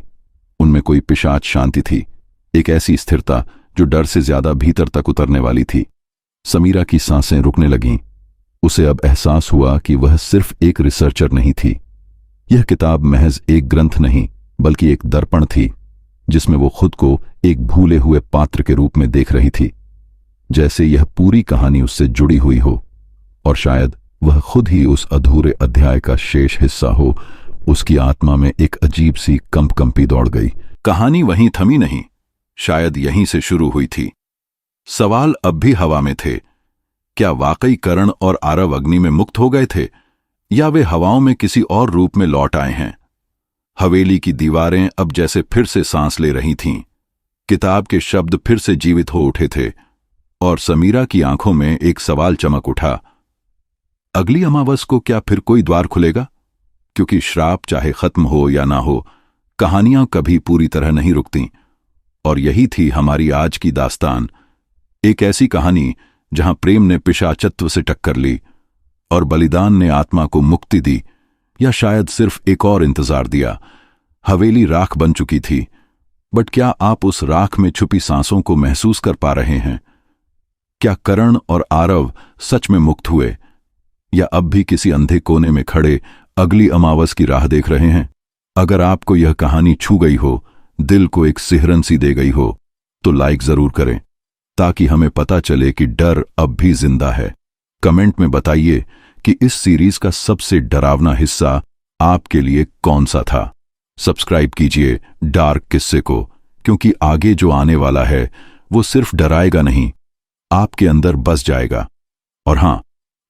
उनमें कोई पिशाच शांति थी, एक ऐसी स्थिरता जो डर से ज्यादा भीतर तक उतरने वाली थी। समीरा की सांसें रुकने लगीं। उसे अब एहसास हुआ कि वह सिर्फ एक रिसर्चर नहीं थी। यह किताब महज एक ग्रंथ नहीं, बल्कि एक दर्पण थी, जिसमें वो खुद को एक भूले हुए पात्र के रूप में देख रही थी। जैसे यह पूरी कहानी उससे जुड़ी हुई हो, और शायद वह खुद ही उस अधूरे अध्याय का शेष हिस्सा हो। उसकी आत्मा में एक अजीब सी कंपकंपी दौड़ गई। कहानी वहीं थमी नहीं, शायद यहीं से शुरू हुई थी। सवाल अब भी हवा में थे। क्या वाकई करण और आरव अग्नि में मुक्त हो गए थे, या वे हवाओं में किसी और रूप में लौट आए हैं? हवेली की दीवारें अब जैसे फिर से सांस ले रही थीं। किताब के शब्द फिर से जीवित हो उठे थे, और समीरा की आंखों में एक सवाल चमक उठा। अगली अमावस को क्या फिर कोई द्वार खुलेगा? क्योंकि श्राप चाहे खत्म हो या ना हो, कहानियां कभी पूरी तरह नहीं रुकती। और यही थी हमारी आज की दास्तान, एक ऐसी कहानी जहां प्रेम ने पिशाचत्व से टक्कर ली और बलिदान ने आत्मा को मुक्ति दी, या शायद सिर्फ एक और इंतजार दिया। हवेली राख बन चुकी थी, बट क्या आप उस राख में छुपी सांसों को महसूस कर पा रहे हैं? क्या करण और आरव सच में मुक्त हुए, या अब भी किसी अंधे कोने में खड़े अगली अमावस की राह देख रहे हैं? अगर आपको यह कहानी छू गई हो, दिल को एक सिहरन सी दे गई हो, तो लाइक जरूर करें, ताकि हमें पता चले कि डर अब भी जिंदा है। कमेंट में बताइए कि इस सीरीज का सबसे डरावना हिस्सा आपके लिए कौन सा था। सब्सक्राइब कीजिए डार्क किस्से को, क्योंकि आगे जो आने वाला है वो सिर्फ डराएगा नहीं, आपके अंदर बस जाएगा। और हां,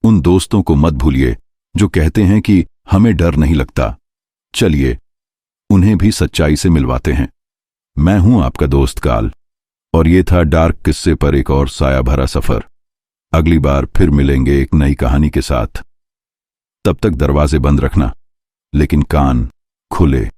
उन दोस्तों को मत भूलिए जो कहते हैं कि हमें डर नहीं लगता। चलिए उन्हें भी सच्चाई से मिलवाते हैं। मैं हूं आपका दोस्त काल, और ये था डार्क किस्से पर एक और साया भरा सफर। अगली बार फिर मिलेंगे एक नई कहानी के साथ। तब तक दरवाजे बंद रखना, लेकिन कान खुले।